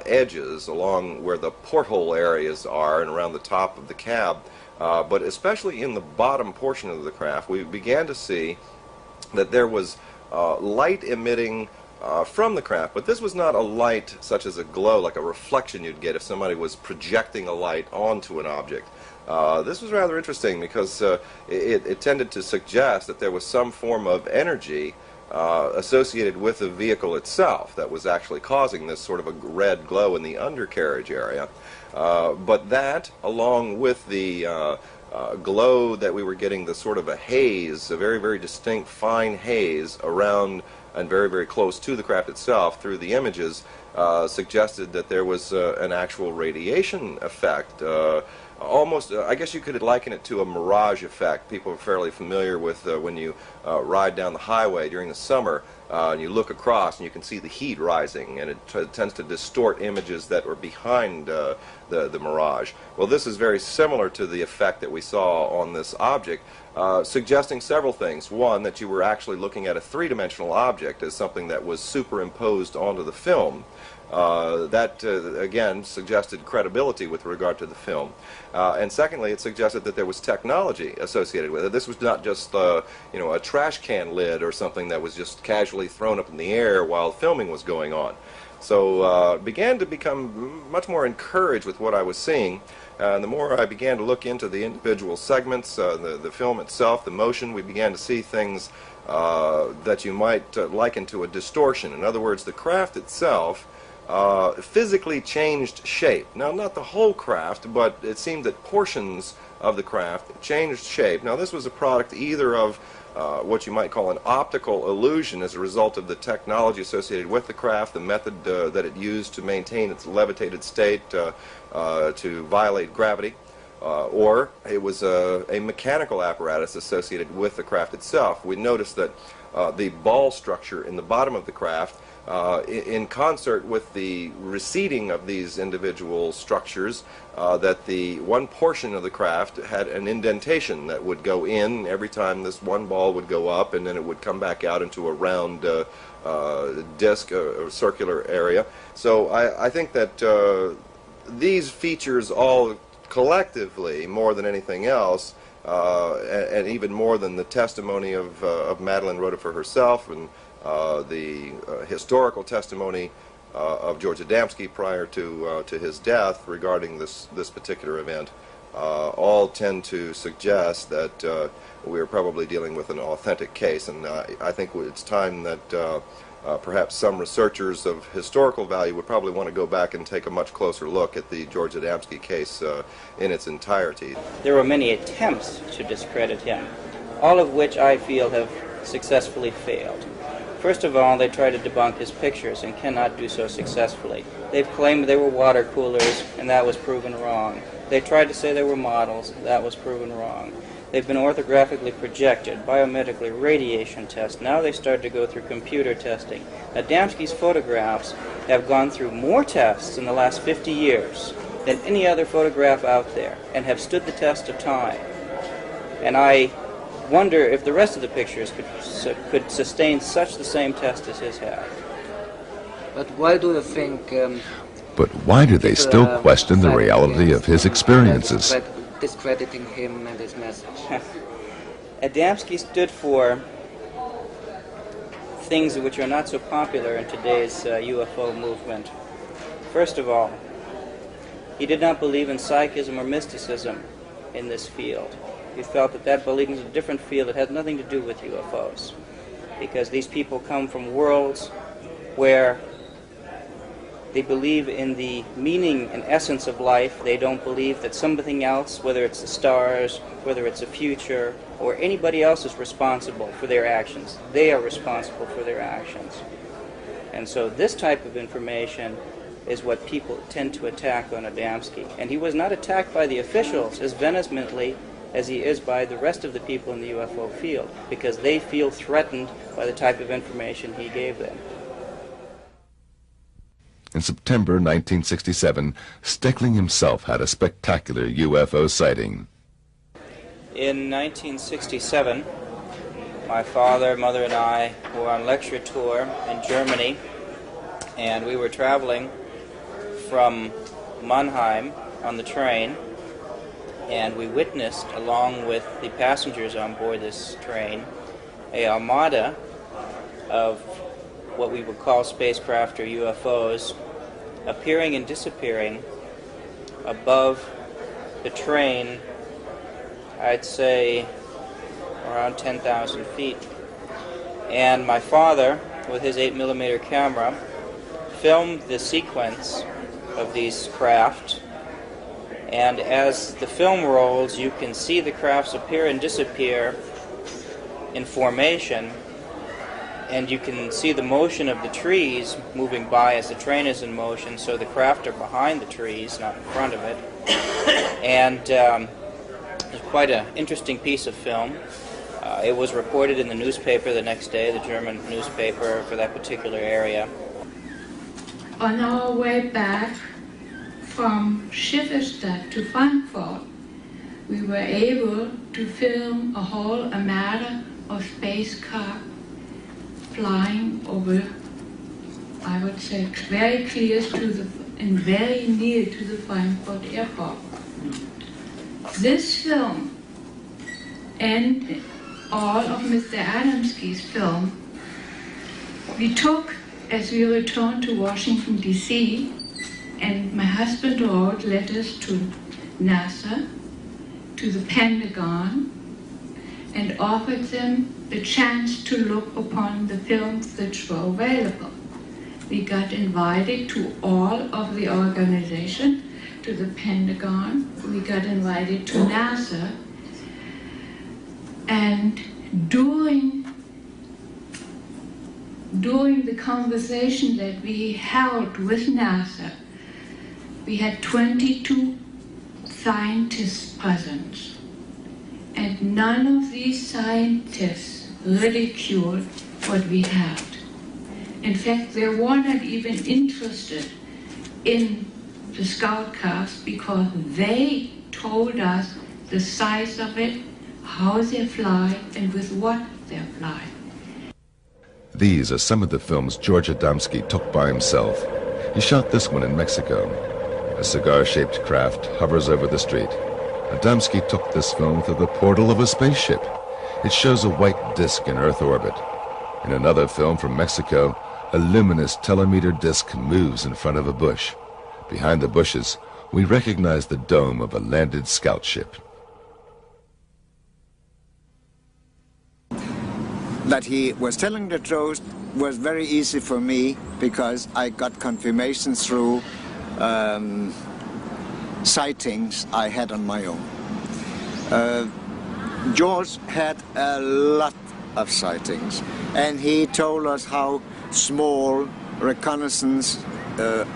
edges along where the porthole areas are and around the top of the cab. But especially in the bottom portion of the craft, we began to see that there was light emitting from the craft, but this was not a light such as a glow, like a reflection you'd get if somebody was projecting a light onto an object. This was rather interesting because it tended to suggest that there was some form of energy associated with the vehicle itself that was actually causing this sort of a red glow in the undercarriage area. But that, along with the glow that we were getting, the sort of a haze, a very, very distinct fine haze around and very, very close to the craft itself through the images, suggested that there was an actual radiation effect. Almost, I guess you could liken it to a mirage effect. People are fairly familiar with when you ride down the highway during the summer and you look across and you can see the heat rising, and it tends to distort images that were behind the mirage. Well, this is very similar to the effect that we saw on this object, suggesting several things. One, that you were actually looking at a three-dimensional object as something that was superimposed onto the film. That, again, suggested credibility with regard to the film. And secondly, it suggested that there was technology associated with it. This was not just, you know, a trash can lid or something that was just casually thrown up in the air while filming was going on. So began to become much more encouraged with what I was seeing. And the more I began to look into the individual segments, the film itself, the motion, we began to see things that you might liken to a distortion. In other words, the craft itself physically changed shape. Now, not the whole craft, but it seemed that portions of the craft changed shape. Now, this was a product either of what you might call an optical illusion as a result of the technology associated with the craft, the method that it used to maintain its levitated state to violate gravity, or it was a mechanical apparatus associated with the craft itself. We noticed that the ball structure in the bottom of the craft, in concert with the receding of these individual structures, that the one portion of the craft had an indentation that would go in every time this one ball would go up, and then it would come back out into a round disc or circular area. So I think that these features all collectively, more than anything else, and even more than the testimony of Madeline Rutherford herself and the historical testimony of George Adamski prior to his death regarding this particular event, all tend to suggest that we are probably dealing with an authentic case. And I think it's time that perhaps some researchers of historical value would probably want to go back and take a much closer look at the George Adamski case in its entirety. There were many attempts to discredit him, all of which I feel have successfully failed. First of all, they tried to debunk his pictures and cannot do so successfully. They've claimed they were water coolers, and that was proven wrong. They tried to say they were models, that was proven wrong. They've been orthographically projected, biometrically, radiation tests. Now they start to go through computer testing. Adamski's photographs have gone through more tests in the last 50 years than any other photograph out there, and have stood the test of time. And I wonder if the rest of the pictures could sustain such the same test as his have. But why do you think... But why do they still question the reality of his experiences? Discrediting him and his message. Adamski stood for things which are not so popular in today's UFO movement. First of all, he did not believe in psychism or mysticism in this field. He felt that that belonged in a different field that had nothing to do with UFOs, because these people come from worlds where they believe in the meaning and essence of life. They don't believe that something else, whether it's the stars, whether it's a future, or anybody else is responsible for their actions. They are responsible for their actions. And so this type of information is what people tend to attack on Adamski. And he was not attacked by the officials as vehemently as he is by the rest of the people in the UFO field, because they feel threatened by the type of information he gave them. In September 1967, Steckling himself had a spectacular UFO sighting. In 1967, my father, mother, and I were on lecture tour in Germany, and we were traveling from Mannheim on the train, and we witnessed, along with the passengers on board this train, a armada of what we would call spacecraft or UFOs appearing and disappearing above the train, I'd say around 10,000 feet. And my father, with his 8mm camera, filmed the sequence of these craft, and as the film rolls, you can see the crafts appear and disappear in formation, and you can see the motion of the trees moving by as the train is in motion, so the craft are behind the trees, not in front of it. And it's quite an interesting piece of film. It was reported in the newspaper the next day, the German newspaper for that particular area. On our way back from Schifferstadt to Frankfurt, we were able to film a whole armada of spacecraft flying over, I would say, very clear to and very near to the Frankfurt airport. This film and all of Mr. Adamski's film we took as we returned to Washington, D.C., and my husband wrote letters to NASA, to the Pentagon, and offered them the chance to look upon the films which were available. We got invited to all of the organization, to the Pentagon. We got invited to NASA. And during the conversation that we held with NASA, we had 22 scientists present. And none of these scientists ridiculed what we had. In fact, they were not even interested in the scout craft because they told us the size of it, how they fly, and with what they fly. These are some of the films George Adamski took by himself. He shot this one in Mexico. A cigar-shaped craft hovers over the street. Adamski took this film through the portal of a spaceship. It shows a white disk in Earth orbit. In another film from Mexico, a luminous telemeter disk moves in front of a bush. Behind the bushes, we recognize the dome of a landed scout ship. That he was telling the truth was very easy for me because I got confirmation through sightings I had on my own. George had a lot of sightings, and he told us how small reconnaissance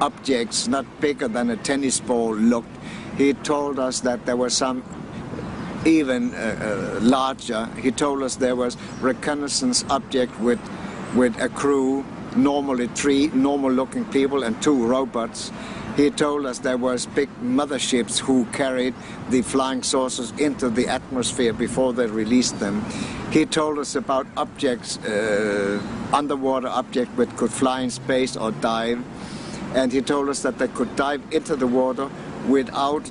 objects, not bigger than a tennis ball, looked. He told us that there were some even larger. He told us there was reconnaissance object with a crew, normally 3 normal-looking people and 2 robots. He told us there was big motherships who carried the flying saucers into the atmosphere before they released them. He told us about objects, underwater objects which could fly in space or dive. And he told us that they could dive into the water without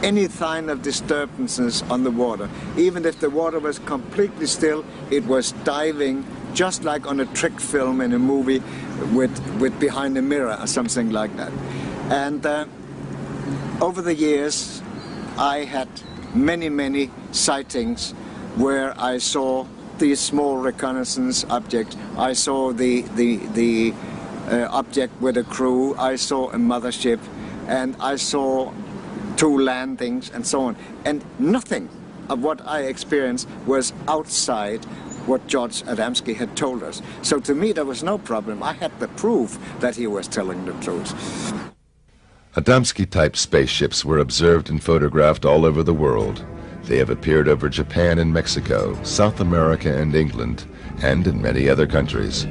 any sign of disturbances on the water. Even if the water was completely still, it was diving just like on a trick film in a movie with behind a mirror or something like that. And over the years, I had many sightings where I saw these small reconnaissance objects. I saw the object with a crew. I saw a mothership, and I saw 2 landings and so on. And nothing of what I experienced was outside what George Adamski had told us. So to me, there was no problem. I had the proof that he was telling the truth. Adamski-type spaceships were observed and photographed all over the world. They have appeared over Japan and Mexico, South America and England, and in many other countries.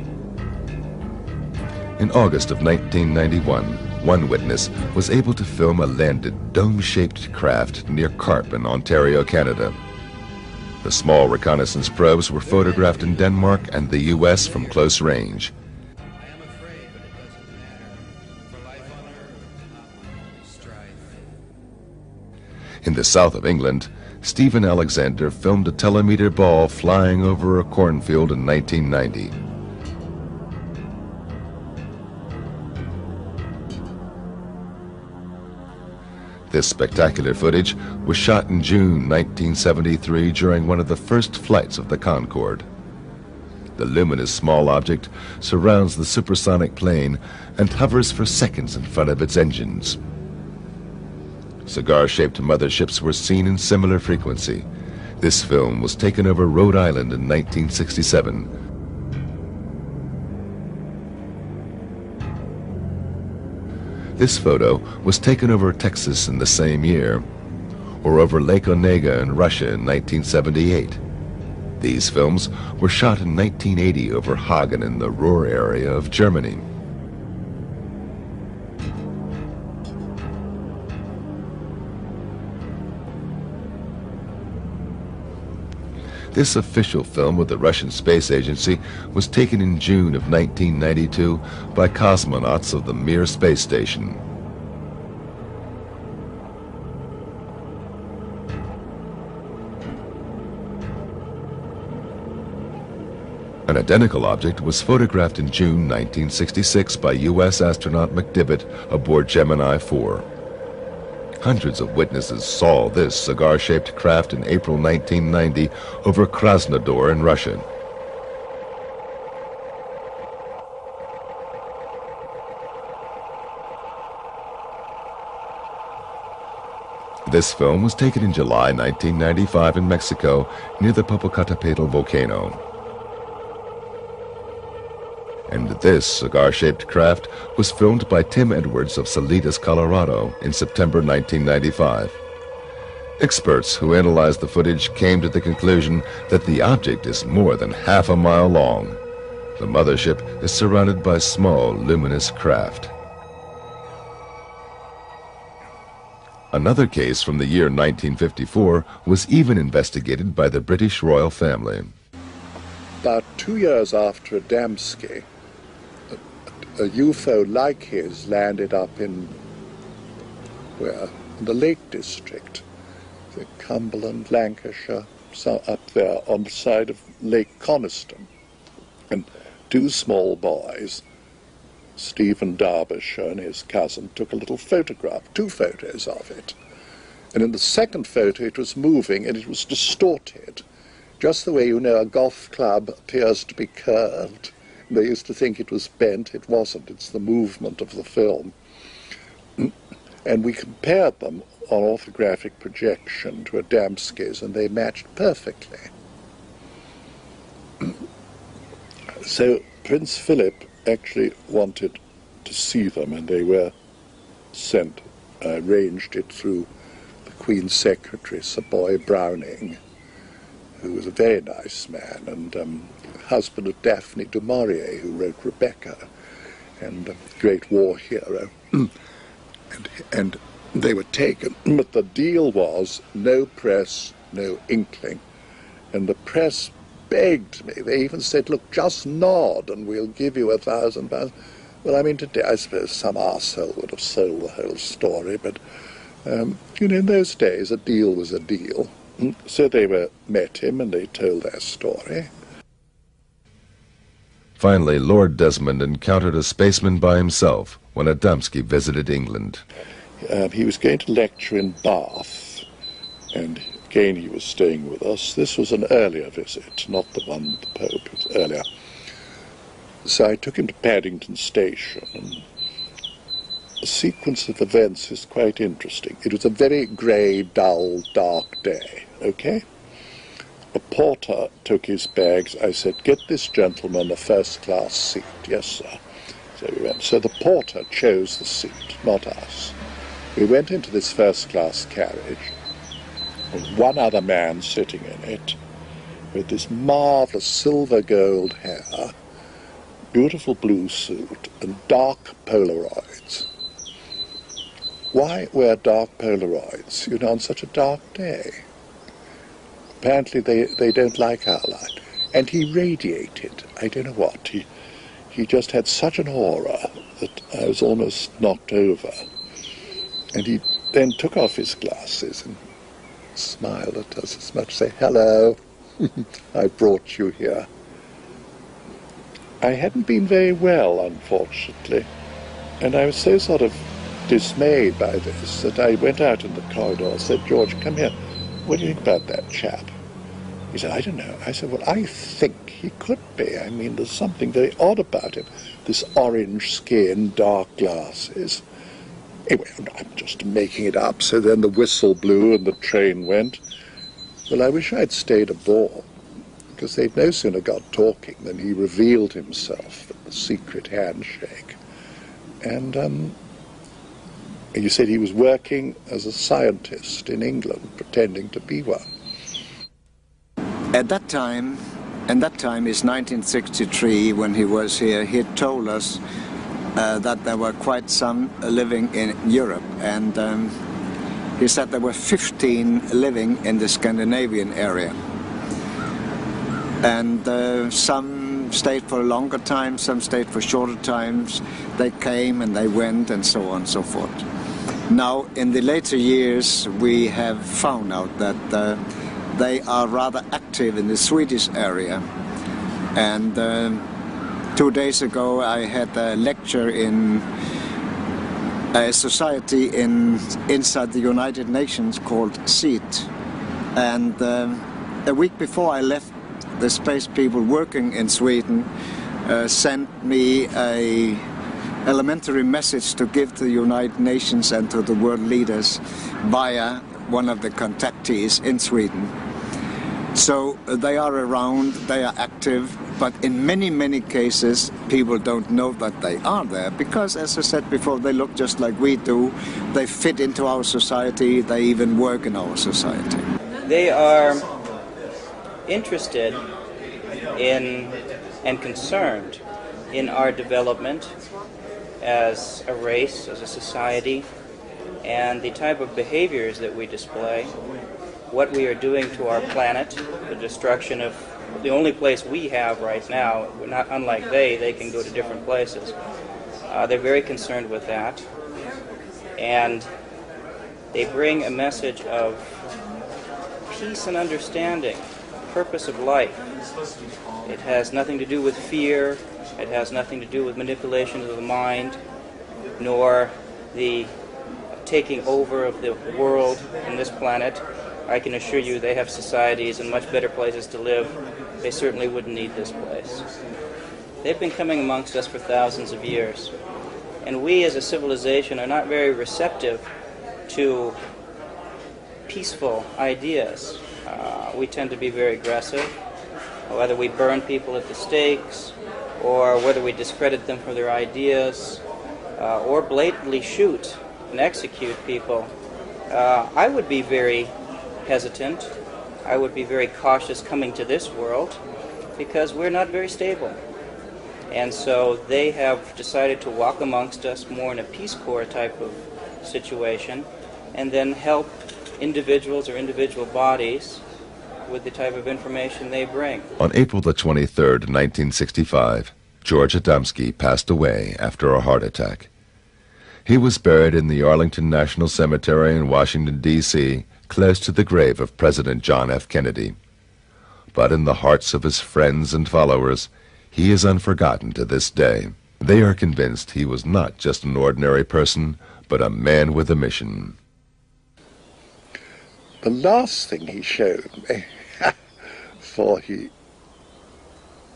In August of 1991, one witness was able to film a landed dome-shaped craft near Carp in Ontario, Canada. The small reconnaissance probes were photographed in Denmark and the U.S. from close range. In the south of England, Stephen Alexander filmed a telemeter ball flying over a cornfield in 1990. This spectacular footage was shot in June 1973 during one of the first flights of the Concorde. The luminous small object surrounds the supersonic plane and hovers for seconds in front of its engines. Cigar-shaped motherships were seen in similar frequency. This film was taken over Rhode Island in 1967. This photo was taken over Texas in the same year, or over Lake Onega in Russia in 1978. These films were shot in 1980 over Hagen in the Ruhr area of Germany. This official film with the Russian Space Agency was taken in June of 1992 by cosmonauts of the Mir space station. An identical object was photographed in June 1966 by U.S. astronaut McDivitt aboard Gemini 4. Hundreds of witnesses saw this cigar-shaped craft in April 1990 over Krasnodar in Russia. This film was taken in July 1995 in Mexico near the Popocatépetl volcano. And this cigar-shaped craft was filmed by Tim Edwards of Salinas, Colorado in September 1995. Experts who analyzed the footage came to the conclusion that the object is more than half a mile long. The mothership is surrounded by small, luminous craft. Another case from the year 1954 was even investigated by the British royal family. About 2 years after Adamski, a UFO like his landed up in the Lake District, the Cumberland, Lancashire, so up there on the side of Lake Coniston. And two small boys, Stephen Derbyshire and his cousin, took a little photograph, 2 photos of it. And in the second photo it was moving and it was distorted, just the way, you know, a golf club appears to be curved. They used to think it was bent. It wasn't. It's the movement of the film. And we compared them on orthographic projection to Adamski's, and they matched perfectly. So Prince Philip actually wanted to see them, and they were sent. I arranged it through the Queen's Secretary, Sir Boy Browning, who was a very nice man, and husband of Daphne du Maurier, who wrote Rebecca, and a great war hero. and they were taken. But the deal was no press, no inkling. And the press begged me. They even said, look, just nod and we'll give you £1,000. Well, I mean, today I suppose some arsehole would have sold the whole story, but, you know, in those days a deal was a deal. So they met him and they told their story. Finally, Lord Desmond encountered a spaceman by himself when Adamski visited England. He was going to lecture in Bath, and again he was staying with us. This was an earlier visit, not the one with the Pope, it was earlier. So I took him to Paddington Station, and the sequence of events is quite interesting. It was a very grey, dull, dark day, okay? A porter took his bags. I said, get this gentleman a first-class seat. Yes, sir. So we went. So the porter chose the seat, not us. We went into this first-class carriage, with one other man sitting in it, with this marvellous silver-gold hair, beautiful blue suit, and dark Polaroids. Why wear dark Polaroids, you know, on such a dark day? Apparently they don't like our light. And he radiated, I don't know what, he just had such an aura that I was almost knocked over. And he then took off his glasses and smiled at us as much as say, hello, I brought you here. I hadn't been very well, unfortunately, and I was so sort of dismayed by this that I went out in the corridor and said, George, come here, what do you think about that chap? He said, I don't know. I said, well, I think he could be. I mean, there's something very odd about him. This orange skin, dark glasses. Anyway, I'm just making it up. So then the whistle blew and the train went. Well, I wish I'd stayed aboard, because they'd no sooner got talking than he revealed himself with the secret handshake. And he said he was working as a scientist in England, pretending to be one. At that time, and that time is 1963, when he was here, he had told us that there were quite some living in Europe, and he said there were 15 living in the Scandinavian area. And some stayed for a longer time, some stayed for shorter times. They came and they went and so on and so forth. Now, in the later years, we have found out that they are rather active in the Swedish area. And 2 days ago, I had a lecture in a society inside the United Nations called SEAT. And a week before I left, the space people working in Sweden sent me a elementary message to give to the United Nations and to the world leaders via one of the contactees in Sweden. So they are around, they are active, but in many, many cases people don't know that they are there because, as I said before, they look just like we do. They fit into our society, they even work in our society. They are interested in and concerned in our development as a race, as a society, and the type of behaviors that we display, what we are doing to our planet, the destruction of the only place we have right now. We're not unlike they can go to different places. They're very concerned with that, and they bring a message of peace and understanding, purpose of life. It has nothing to do with fear, it has nothing to do with manipulation of the mind, nor the taking over of the world and this planet. I can assure you they have societies and much better places to live. They certainly wouldn't need this place. They've been coming amongst us for thousands of years, and we as a civilization are not very receptive to peaceful ideas. We tend to be very aggressive, whether we burn people at the stakes, or whether we discredit them for their ideas, or blatantly shoot and execute people. I would be very hesitant. I would be very cautious coming to this world because we're not very stable. And so they have decided to walk amongst us more in a Peace Corps type of situation and then help individuals or individual bodies with the type of information they bring. On April the 23rd, 1965, George Adamski passed away after a heart attack. He was buried in the Arlington National Cemetery in Washington, D.C., close to the grave of President John F. Kennedy. But in the hearts of his friends and followers, he is unforgotten to this day. They are convinced he was not just an ordinary person, but a man with a mission. The last thing he showed me, before he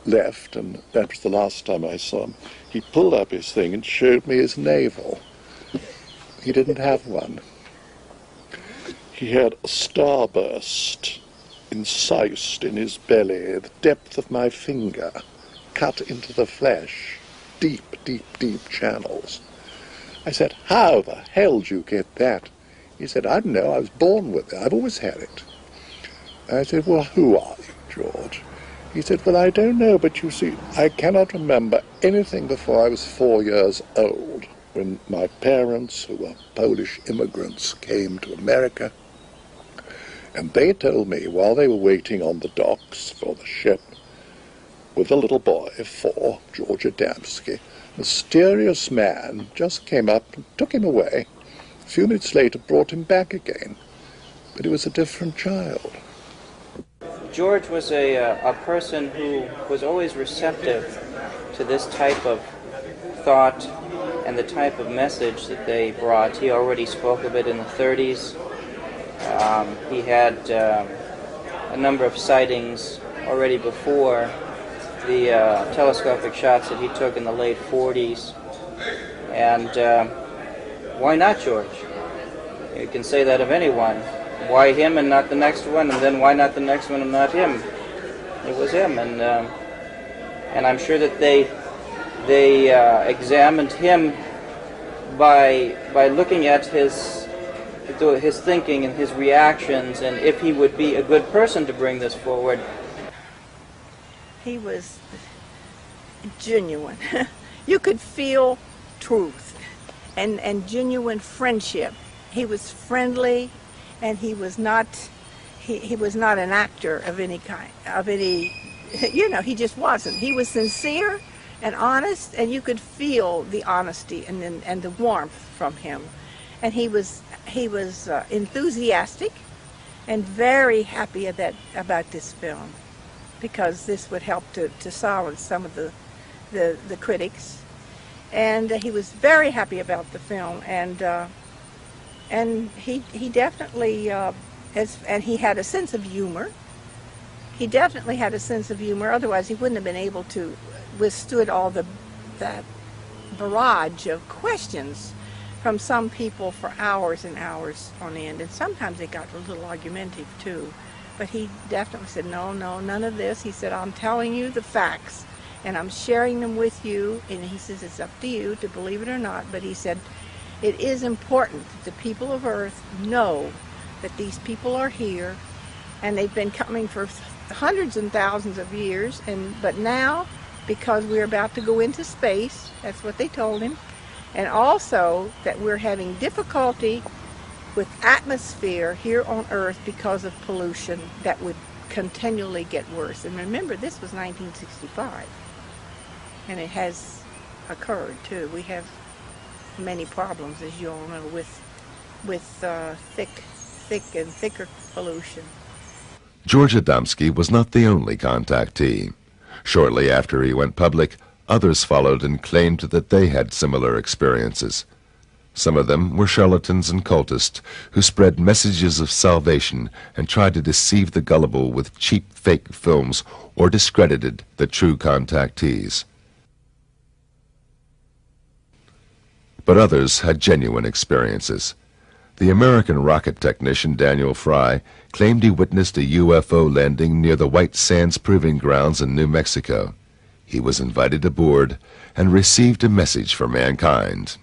left, and that was the last time I saw him, he pulled up his thing and showed me his navel. He didn't have one. He had a starburst incised in his belly, the depth of my finger, cut into the flesh, deep, deep, deep channels. I said, how the hell did you get that? He said, I don't know, I was born with it, I've always had it. I said, well, who are you, George? He said, well, I don't know, but you see, I cannot remember anything before I was 4 years old, when my parents, who were Polish immigrants, came to America. And they told me, while they were waiting on the docks for the ship, with a little boy of 4, George Adamski, a mysterious man just came up and took him away. A few minutes later, brought him back again. But he was a different child. George was a person who was always receptive to this type of thought and the type of message that they brought. He already spoke of it in the 30s. He had a number of sightings already before the telescopic shots that he took in the late 40s. And why not George? You can say that of anyone. Why him and not the next one? And then why not the next one and not him? It was him, and I'm sure that they examined him by looking at his thinking and his reactions, and if he would be a good person to bring this forward. He was genuine. You could feel truth and genuine friendship. He was friendly, and he was not an actor of any kind, he just wasn't. He was sincere and honest, and you could feel the honesty and the warmth from him. And he was enthusiastic and very happy about this film, because this would help to silence some of the critics. And he was very happy about the film, and he definitely and he had a sense of humor. He definitely had a sense of humor. Otherwise, he wouldn't have been able to withstood all that barrage of questions from some people for hours and hours on end, and sometimes it got a little argumentative too. But he definitely said, no, none of this. He said, I'm telling you the facts, and I'm sharing them with you, and he says it's up to you to believe it or not, but he said it is important that the people of Earth know that these people are here, and they've been coming for hundreds and thousands of years, but now, because we're about to go into space, that's what they told him, and also that we're having difficulty with atmosphere here on Earth because of pollution that would continually get worse. And remember, this was 1965, and it has occurred too. We have many problems, as you all know, with thick and thicker pollution. George Adamski was not the only contactee. Shortly after he went public, others followed and claimed that they had similar experiences. Some of them were charlatans and cultists who spread messages of salvation and tried to deceive the gullible with cheap fake films or discredited the true contactees. But others had genuine experiences. The American rocket technician Daniel Fry claimed he witnessed a UFO landing near the White Sands Proving Grounds in New Mexico. He was invited aboard and received a message for mankind.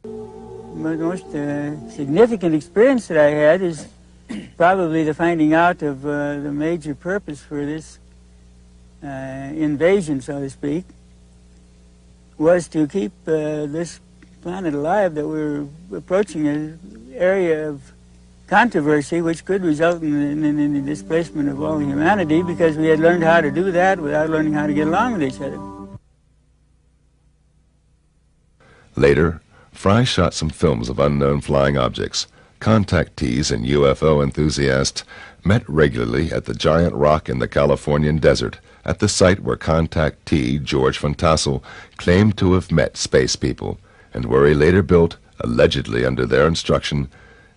The most significant experience that I had is probably the finding out of the major purpose for this invasion, so to speak, was to keep this planet alive, that we were approaching an area of controversy which could result in the displacement of all humanity, because we had learned how to do that without learning how to get along with each other. Later, Fry shot some films of unknown flying objects. Contactees and UFO enthusiasts met regularly at the giant rock in the Californian desert, at the site where contactee George von Tassel claimed to have met space people, and where he later built, allegedly under their instruction,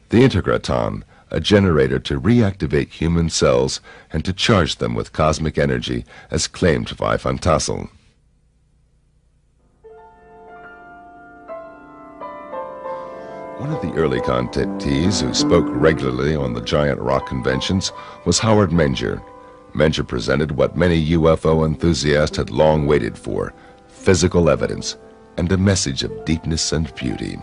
the Integraton, a generator to reactivate human cells and to charge them with cosmic energy, as claimed by von Tassel. One of the early contactees who spoke regularly on the giant rock conventions was Howard Menger. Menger presented what many UFO enthusiasts had long waited for: physical evidence and a message of deepness and beauty.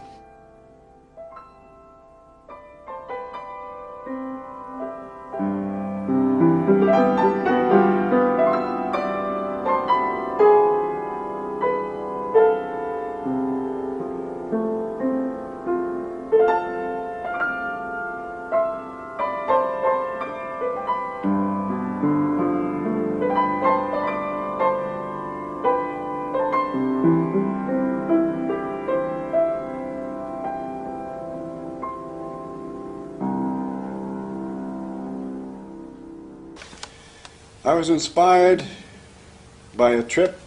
I was inspired by a trip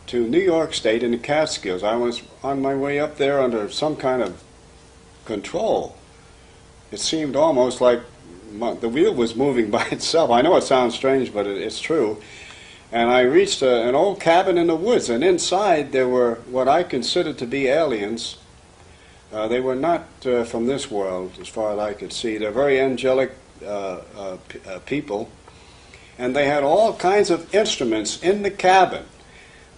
to New York State in the Catskills. I was on my way up there under some kind of control. It seemed almost like the wheel was moving by itself. I know it sounds strange, but it's true. And I reached an old cabin in the woods, and inside there were what I considered to be aliens. They were not from this world, as far as I could see. They're very angelic people. And they had all kinds of instruments in the cabin,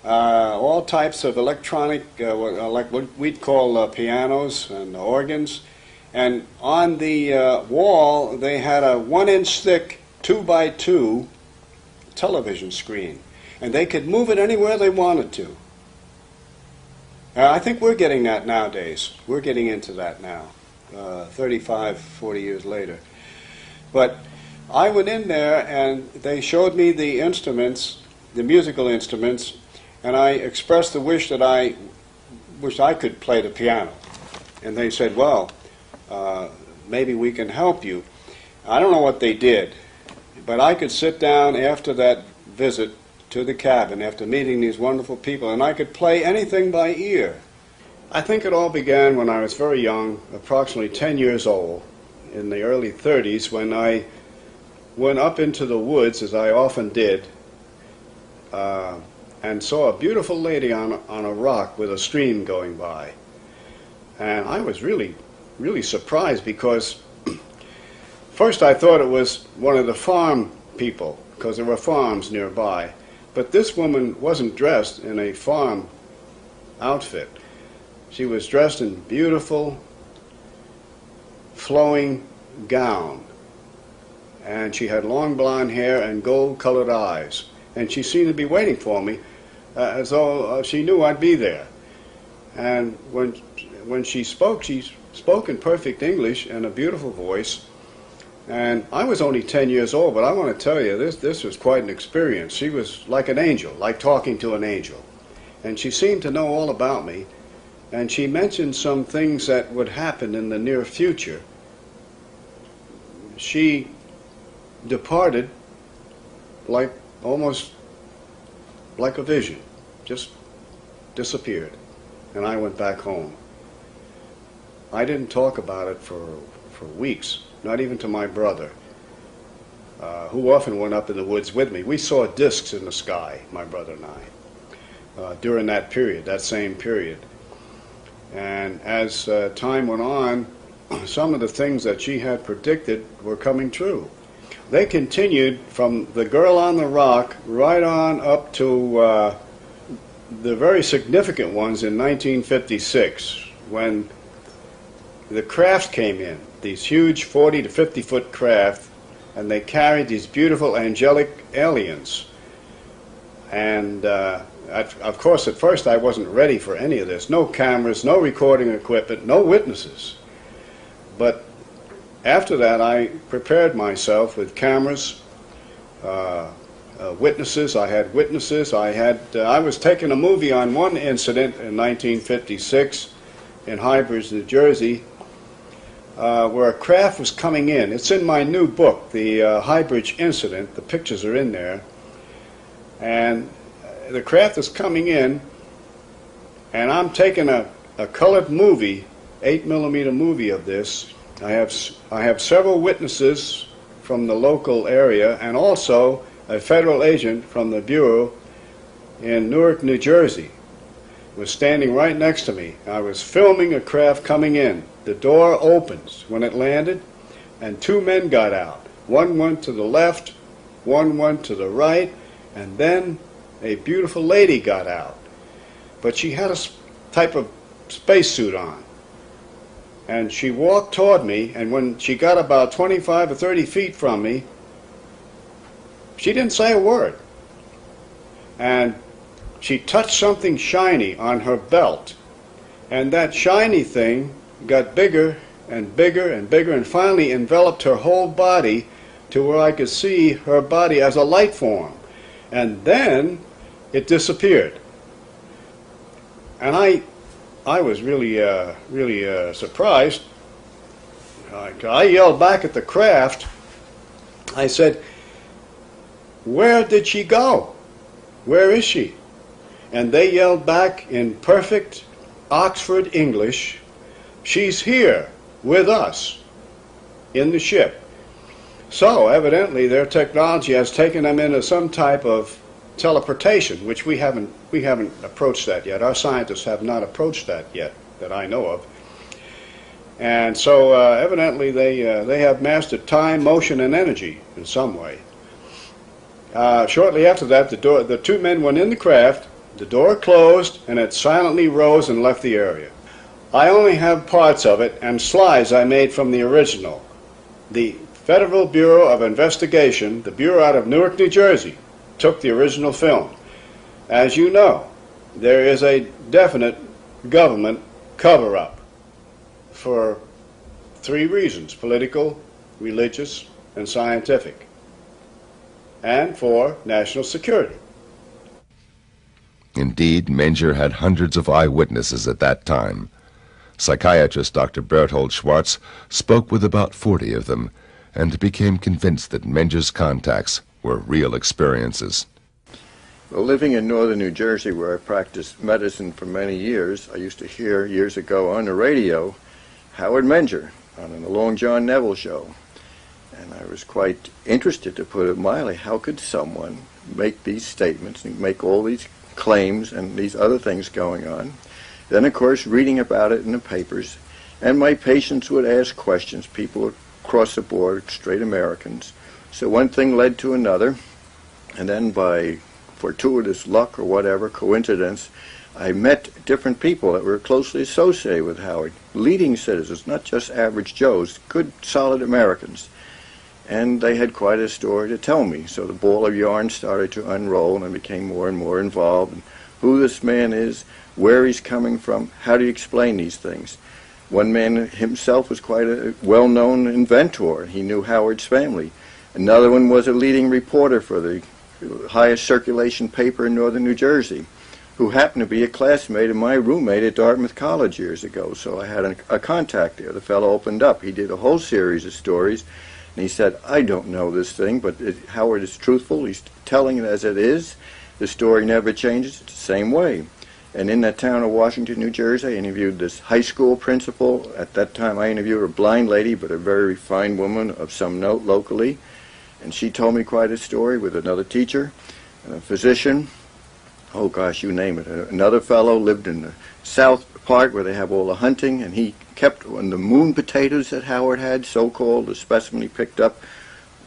all types of electronic, like what we'd call pianos and organs. And on the wall, they had a 1-inch thick 2x2 television screen. And they could move it anywhere they wanted to. I think we're getting that nowadays. We're getting into that now, 35, 40 years later. But I went in there and they showed me the instruments, the musical instruments, and I expressed the wish that I wished I could play the piano. And they said, well, maybe we can help you. I don't know what they did, but I could sit down after that visit to the cabin, after meeting these wonderful people, and I could play anything by ear. I think it all began when I was very young, approximately 10 years old, in the early 30s, when I went up into the woods, as I often did, and saw a beautiful lady on a rock with a stream going by. And I was really surprised, because first I thought it was one of the farm people, because there were farms nearby. But this woman wasn't dressed in a farm outfit. She was dressed in beautiful, flowing gown. And she had long blonde hair and gold-colored eyes. And she seemed to be waiting for me, as though she knew I'd be there. And when she spoke in perfect English and a beautiful voice. And I was only 10 years old, but I want to tell you, this was quite an experience. She was like an angel, like talking to an angel. And she seemed to know all about me. And she mentioned some things that would happen in the near future. She departed almost like a vision, just disappeared. And I went back home. I didn't talk about it for weeks. Not even to my brother, who often went up in the woods with me. We saw discs in the sky, my brother and I, during that period, that same period. And as time went on, some of the things that she had predicted were coming true. They continued from the girl on the rock right on up to the very significant ones in 1956, when the craft came in. These huge 40 to 50 foot craft, and they carried these beautiful angelic aliens. And of course, at first I wasn't ready for any of this. No cameras, no recording equipment, no witnesses. But after that, I prepared myself with cameras, witnesses. I had witnesses. I was taking a movie on one incident in 1956 in Highbridge, New Jersey, where a craft was coming in. It's in my new book, the Highbridge incident. The pictures are in there. And the craft is coming in, and I'm taking a colored movie, 8mm movie of this. I have several witnesses from the local area, and also a federal agent from the Bureau in Newark, New Jersey was standing right next to me. I was filming a craft coming in. The door opens when it landed, and two men got out. One went to the left, one went to the right, and then a beautiful lady got out. But she had a type of spacesuit on. And she walked toward me, and when she got about 25 or 30 feet from me, she didn't say a word. And she touched something shiny on her belt. And that shiny thing got bigger and bigger and bigger, and finally enveloped her whole body to where I could see her body as a light form. And then it disappeared. And I was really surprised. I yelled back at the craft. I said, "Where did she go? Where is she?" And they yelled back in perfect Oxford English, "She's here with us in the ship." So evidently their technology has taken them into some type of teleportation, which we haven't approached that yet. Our scientists have not approached that yet, that I know of. And so evidently they have mastered time, motion, and energy in some way. Shortly after that, the two men went in the craft, the door closed, and it silently rose and left the area. I only have parts of it and slides I made from the original. The Federal Bureau of Investigation, the Bureau out of Newark, New Jersey, took the original film. As you know, there is a definite government cover-up for three reasons: political, religious, and scientific, and for national security. Indeed, Menger had hundreds of eyewitnesses at that time. Psychiatrist Dr. Berthold Schwartz spoke with about 40 of them and became convinced that Menger's contacts were real experiences. Well, living in northern New Jersey, where I practiced medicine for many years, I used to hear years ago on the radio Howard Menger on the Long John Neville show. And I was quite interested, to put it mildly. How could someone make these statements and make all these claims and these other things going on. Then, of course, reading about it in the papers. And my patients would ask questions, people across the board, straight Americans. So one thing led to another, and then by fortuitous luck or whatever, coincidence, I met different people that were closely associated with Howard, leading citizens, not just average Joes, good, solid Americans. And they had quite a story to tell me. So the ball of yarn started to unroll, and I became more and more involved in who this man is, where he's coming from, how do you explain these things. One man himself was quite a well-known inventor. He knew Howard's family. Another one was a leading reporter for the highest circulation paper in northern New Jersey, who happened to be a classmate of my roommate at Dartmouth College years ago. So I had a contact there. The fellow opened up. He did a whole series of stories. And he said, I don't know this thing, but Howard is truthful. He's telling it as it is. The story never changes. It's the same way. And in that town of Washington, New Jersey, I interviewed this high school principal. At that time, I interviewed a blind lady, but a very refined woman of some note locally. And she told me quite a story with another teacher, and a physician. Oh, gosh, you name it. Another fellow lived in the south part where they have all the hunting, and he kept on the moon potatoes that Howard had, so-called, the specimen he picked up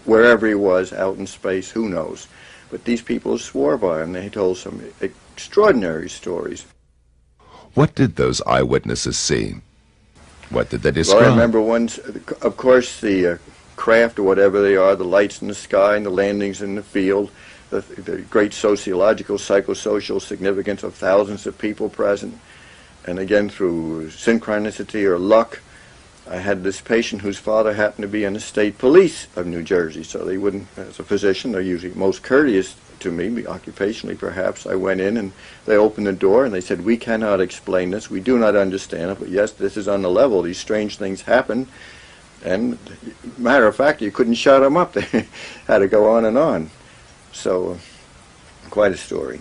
wherever he was, out in space, who knows. But these people swore by him. They told some extraordinary stories. What did those eyewitnesses see? What did they describe? Well, I remember once, of course, the craft or whatever they are, the lights in the sky and the landings in the field, the great sociological, psychosocial significance of thousands of people present. And again, through synchronicity or luck, I had this patient whose father happened to be in the state police of New Jersey, so they wouldn't, as a physician, they're usually most courteous to me, occupationally perhaps. I went in and they opened the door and they said, we cannot explain this, we do not understand it, but yes, this is on the level, these strange things happen. And matter of fact, you couldn't shut them up, they had to go on and on. So, quite a story.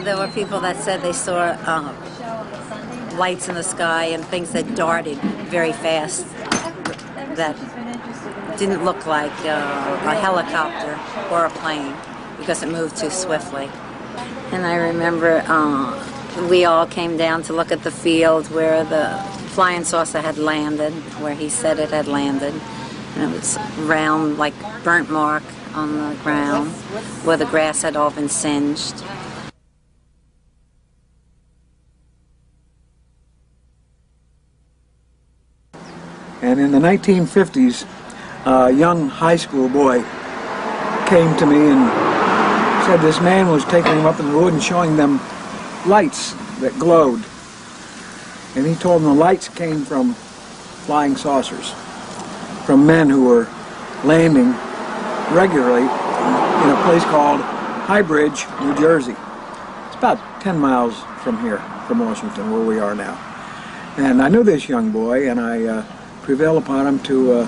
There were people that said they saw lights in the sky and things that darted very fast that didn't look like a helicopter or a plane because it moved too swiftly. And I remember we all came down to look at the field where the flying saucer had landed, where he said it had landed. And it was round, like burnt mark on the ground where the grass had all been singed. And in the 1950s, a young high school boy came to me and said this man was taking them up in the wood and showing them lights that glowed. And he told them the lights came from flying saucers, from men who were landing regularly in a place called High Bridge, New Jersey. It's about 10 miles from here, from Washington, where we are now. And I knew this young boy, and I prevailed upon him to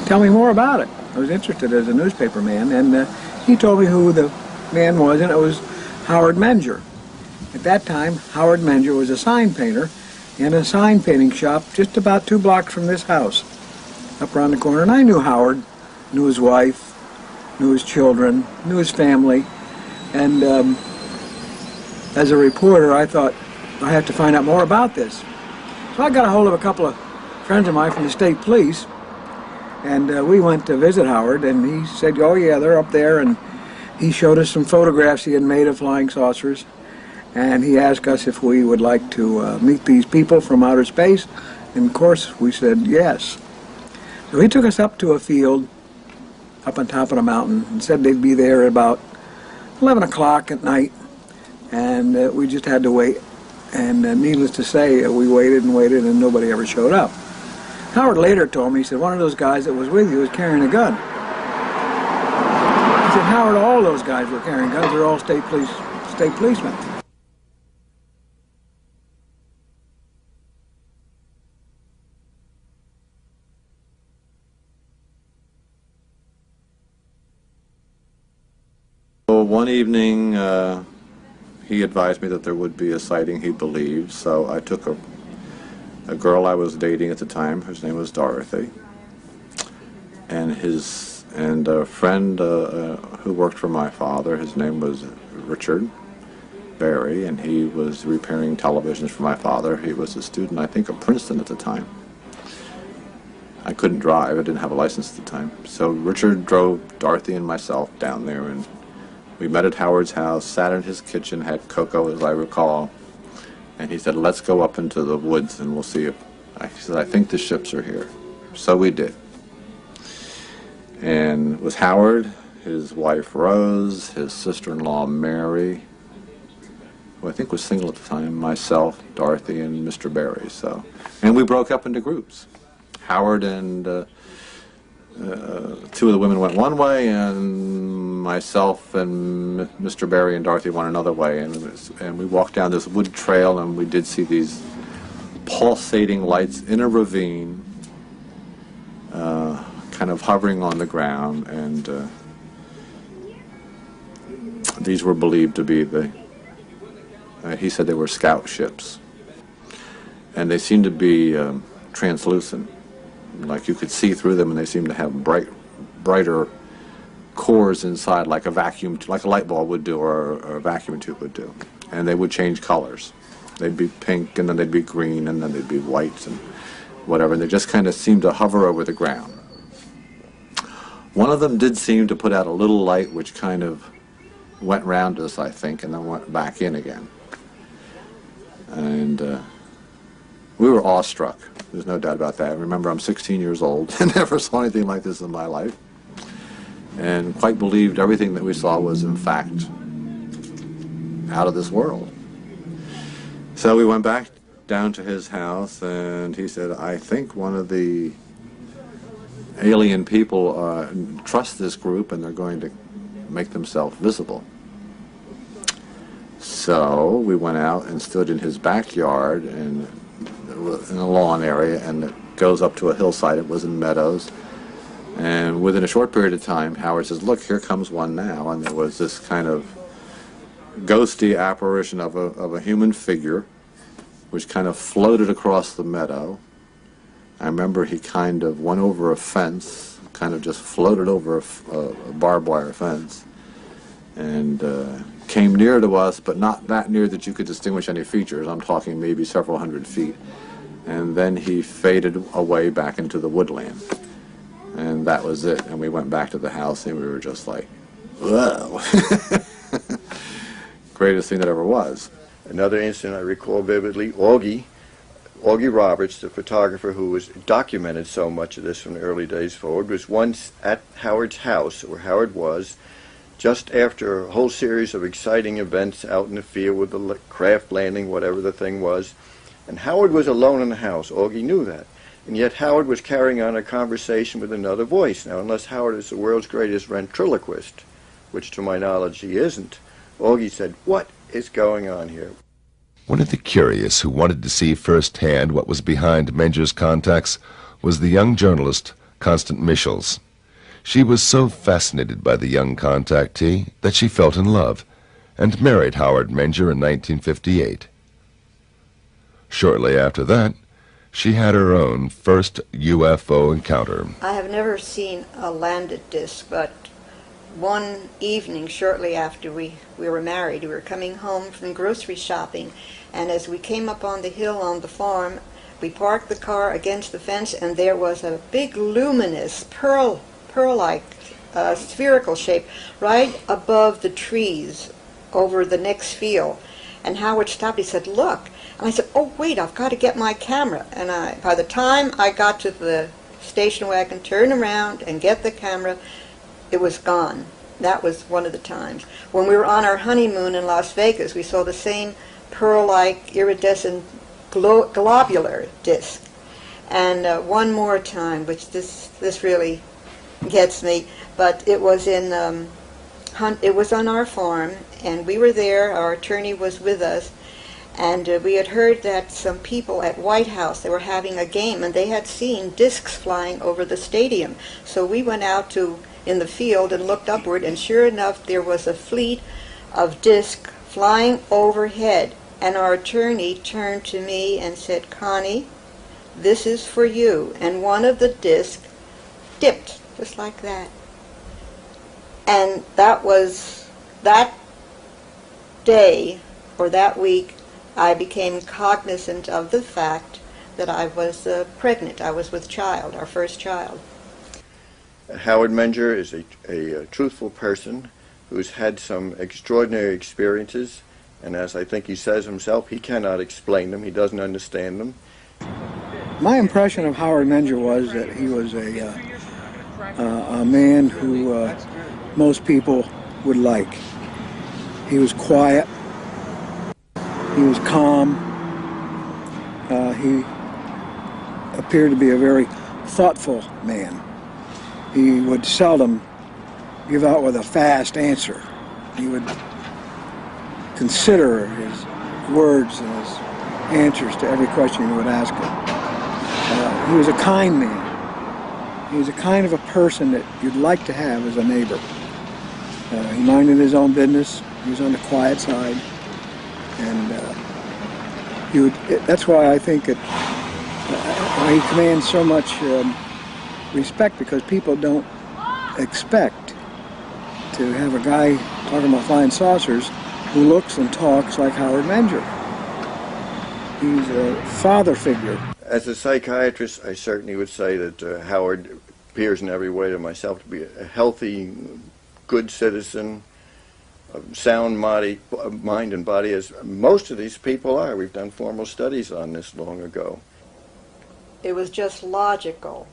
tell me more about it. I was interested as a newspaper man, and he told me who the man was, and it was Howard Menger. At that time, Howard Menger was a sign painter in a sign painting shop just about 2 blocks from this house, up around the corner. And I knew Howard, knew his wife, knew his children, knew his family, and as a reporter, I thought, I have to find out more about this. So I got a hold of a couple of friends of mine from the state police, and we went to visit Howard, and he said, oh yeah, they're up there, and he showed us some photographs he had made of flying saucers, and he asked us if we would like to meet these people from outer space, and of course we said yes. So he took us up to a field up on top of the mountain and said they'd be there at about 11 o'clock at night, and we just had to wait. And needless to say, we waited and waited, and nobody ever showed up. Howard later told me, he said, one of those guys that was with you was carrying a gun. He said, Howard, all those guys were carrying guns. They're all state policemen. one evening, he advised me that there would be a sighting he believed, so I took a girl I was dating at the time, whose name was Dorothy, and a friend who worked for my father. His name was Richard Barry, and he was repairing televisions for my father. He was a student, I think, of Princeton at the time. I couldn't drive. I didn't have a license at the time. So Richard drove Dorothy and myself down there, and we met at Howard's house, sat in his kitchen, had cocoa, as I recall, and he said, let's go up into the woods and we'll see if... He said, I think the ships are here. So we did. And it was Howard, his wife Rose, his sister-in-law Mary, who I think was single at the time, myself, Dorothy, and Mr. Barry. And we broke up into groups. Howard and two of the women went one way, and myself and Mr. Barry and Dorothy went another way. And we walked down this wood trail, and we did see these pulsating lights in a ravine, kind of hovering on the ground, and these were believed to be he said they were scout ships. And they seemed to be translucent. Like you could see through them, and they seemed to have brighter cores inside, like a light bulb would do, or a vacuum tube would do. And they would change colors. They'd be pink, and then they'd be green, and then they'd be white, and whatever. And they just kind of seemed to hover over the ground. One of them did seem to put out a little light, which kind of went round us, I think, and then went back in again. And we were awestruck. There's no doubt about that. Remember, I'm 16 years old and never saw anything like this in my life, and quite believed everything that we saw was, in fact, out of this world. So we went back down to his house, and he said, I think one of the alien people trust this group, and they're going to make themselves visible. So we went out and stood in his backyard in a lawn area, and it goes up to a hillside. It was in meadows. And within a short period of time, Howard says, look, here comes one now. And there was this kind of ghosty apparition of a human figure, which kind of floated across the meadow. I remember he kind of went over a fence, kind of just floated over a barbed wire fence, and came near to us, but not that near that you could distinguish any features. I'm talking maybe several hundred feet. And then he faded away back into the woodland. And that was it. And we went back to the house, and we were just like, whoa. Greatest thing that ever was. Another incident I recall vividly, Augie Roberts, the photographer who was documented so much of this from the early days forward, was once at Howard's house, where Howard was, just after a whole series of exciting events out in the field with the craft landing, whatever the thing was. And Howard was alone in the house. Augie knew that. And yet Howard was carrying on a conversation with another voice. Now, unless Howard is the world's greatest ventriloquist, which to my knowledge he isn't, Augie said, what is going on here? One of the curious who wanted to see firsthand what was behind Menger's contacts was the young journalist, Constance Michels. She was so fascinated by the young contactee that she fell in love and married Howard Menger in 1958. Shortly after that, she had her own first UFO encounter. I have never seen a landed disc, but one evening shortly after we were married, we were coming home from grocery shopping, and as we came up on the hill on the farm, we parked the car against the fence, and there was a big luminous pearl-like spherical shape right above the trees over the next field. And Howard stopped. He said, look. And I said, oh, wait, I've got to get my camera. And by the time I got to the station wagon, turn around and get the camera, it was gone. That was one of the times. When we were on our honeymoon in Las Vegas, we saw the same pearl-like iridescent globular disc. And one more time, which this really gets me, but it was it was on our farm, and we were there. Our attorney was with us, and we had heard that some people at White House, they were having a game, and they had seen discs flying over the stadium. So we went out to in the field and looked upward, and sure enough, there was a fleet of discs flying overhead. And our attorney turned to me and said, "Connie, this is for you." And one of the discs dipped, just like that. And that was that day, or that week, I became cognizant of the fact that I was pregnant. I was with child, our first child. Howard Menger is a truthful person who's had some extraordinary experiences, and as I think he says himself, he cannot explain them, he doesn't understand them. My impression of Howard Menger was that he was a man who most people would like. He was quiet, he was calm, he appeared to be a very thoughtful man. He would seldom give out with a fast answer. He would consider his words and his answers to every question you would ask him. He was a kind man. He was a kind of a person that you'd like to have as a neighbor. He minded his own business. He was on the quiet side. And that's why I think that he commands so much respect, because people don't expect to have a guy talking about flying saucers who looks and talks like Howard Menger. He's a father figure. As a psychiatrist, I certainly would say that Howard appears in every way to myself to be a healthy, good citizen, of sound mind and body, as most of these people are. We've done formal studies on this long ago. It was just logical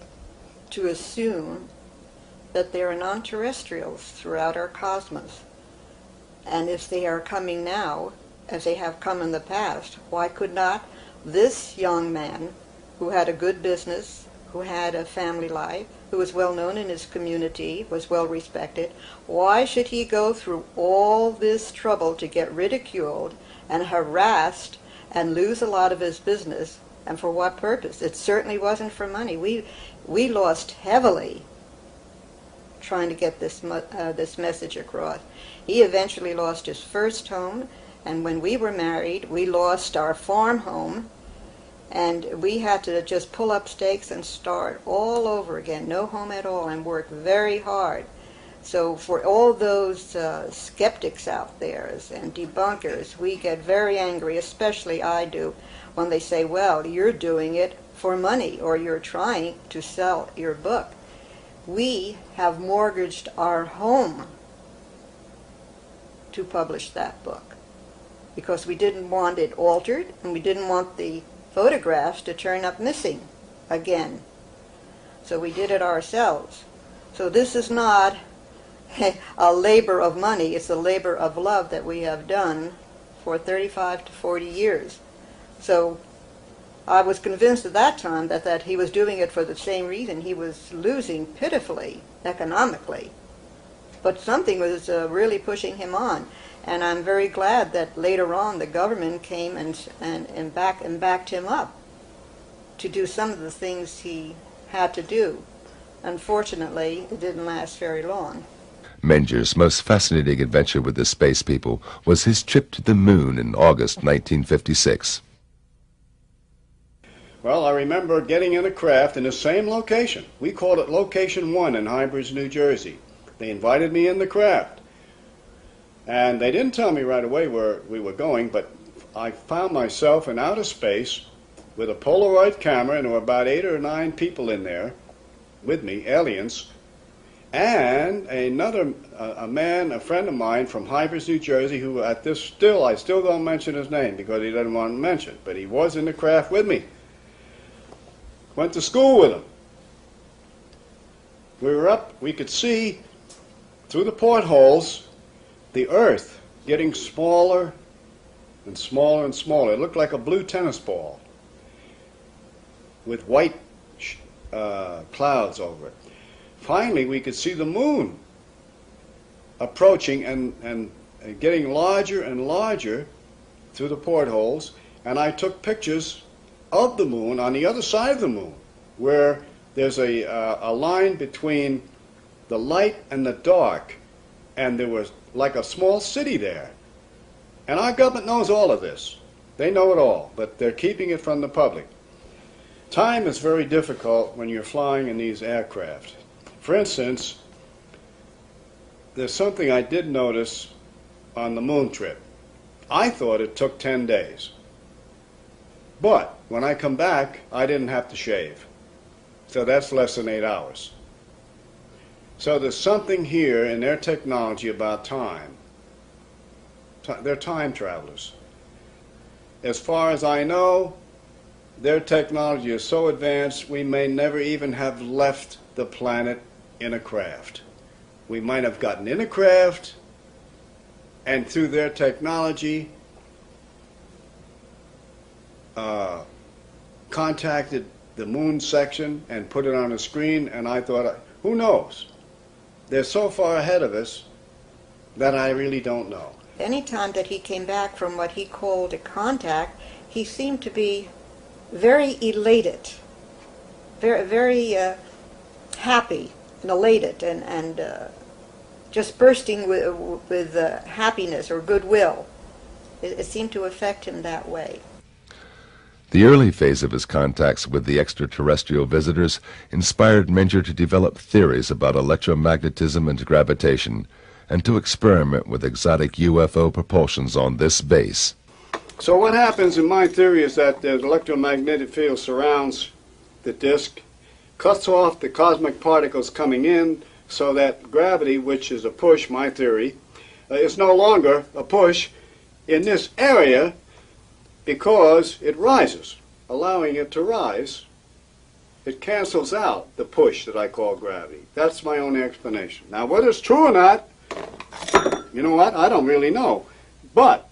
to assume that there are non-terrestrials throughout our cosmos. And if they are coming now, as they have come in the past, why could not this young man, who had a good business, who had a family life, who was well known in his community, was well respected, why should he go through all this trouble to get ridiculed and harassed and lose a lot of his business? And for what purpose? It certainly wasn't for money. We lost heavily trying to get this message across. He eventually lost his first home, and when we were married, we lost our farm home, and we had to just pull up stakes and start all over again, no home at all, and work very hard. So for all those skeptics out there and debunkers, we get very angry, especially I do, when they say, well, you're doing it for money, or you're trying to sell your book. We have mortgaged our home to publish that book because we didn't want it altered, and we didn't want the photographs to turn up missing again. So we did it ourselves. So this is not a labor of money, it's a labor of love that we have done for 35 to 40 years. So I was convinced at that time that he was doing it for the same reason. He was losing pitifully economically. But something was really pushing him on. And I'm very glad that later on the government came and backed him up to do some of the things he had to do. Unfortunately, it didn't last very long. Menger's most fascinating adventure with the space people was his trip to the moon in August 1956. Well, I remember getting in a craft in the same location. We called it Location 1 in Hybridge, New Jersey. They invited me in the craft. And they didn't tell me right away where we were going, but I found myself in outer space with a Polaroid camera, and there were about 8 or 9 people in there with me, aliens, and a man, a friend of mine from Hybridge, New Jersey, who I still don't mention his name because he doesn't want to mention, but he was in the craft with me. Went to school with him. We were up, we could see through the portholes the Earth getting smaller and smaller and smaller. It looked like a blue tennis ball with white clouds over it. Finally, we could see the moon approaching and getting larger and larger through the portholes, and I took pictures of the moon on the other side of the moon, where there's a line between the light and the dark, and there was like a small city there. And our government knows all of this. They know it all, but they're keeping it from the public. Time is very difficult when you're flying in these aircraft. For instance, there's something I did notice on the moon trip. I thought it took 10 days. But when I come back, I didn't have to shave. So that's less than 8 hours. So there's something here in their technology about time. They're time travelers. As far as I know, their technology is so advanced we may never even have left the planet in a craft. We might have gotten in a craft, and through their technology contacted the moon section and put it on a screen, and I thought, who knows? They're so far ahead of us that I really don't know. Any time that he came back from what he called a contact, he seemed to be very elated, very happy and elated, and just bursting with happiness or goodwill. It seemed to affect him that way. The early phase of his contacts with the extraterrestrial visitors inspired Menger to develop theories about electromagnetism and gravitation, and to experiment with exotic UFO propulsions on this base. So what happens in my theory is that the electromagnetic field surrounds the disk, cuts off the cosmic particles coming in, so that gravity, which is a push, my theory, is no longer a push in this area because it rises. Allowing it to rise, it cancels out the push that I call gravity. That's my own explanation. Now, whether it's true or not, you know what? I don't really know. But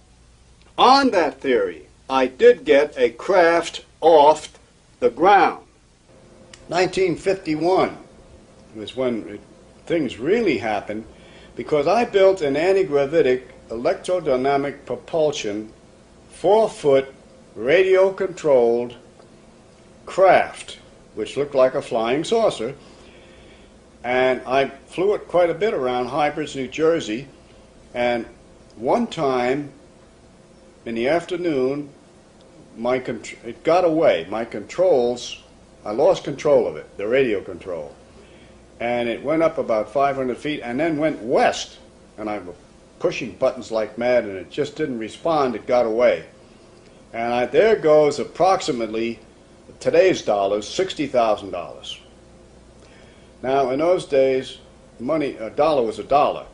on that theory, I did get a craft off the ground. 1951 was when things really happened, because I built an anti-gravitic electrodynamic propulsion 4-foot radio-controlled craft, which looked like a flying saucer. And I flew it quite a bit around Hybrids, New Jersey. And one time in the afternoon, it got away. My controls, I lost control of it, the radio control. And it went up about 500 feet and then went west. And I was pushing buttons like mad, and it just didn't respond. It got away. And there goes approximately, today's dollars, $60,000. Now, in those days, money, a dollar was a dollar.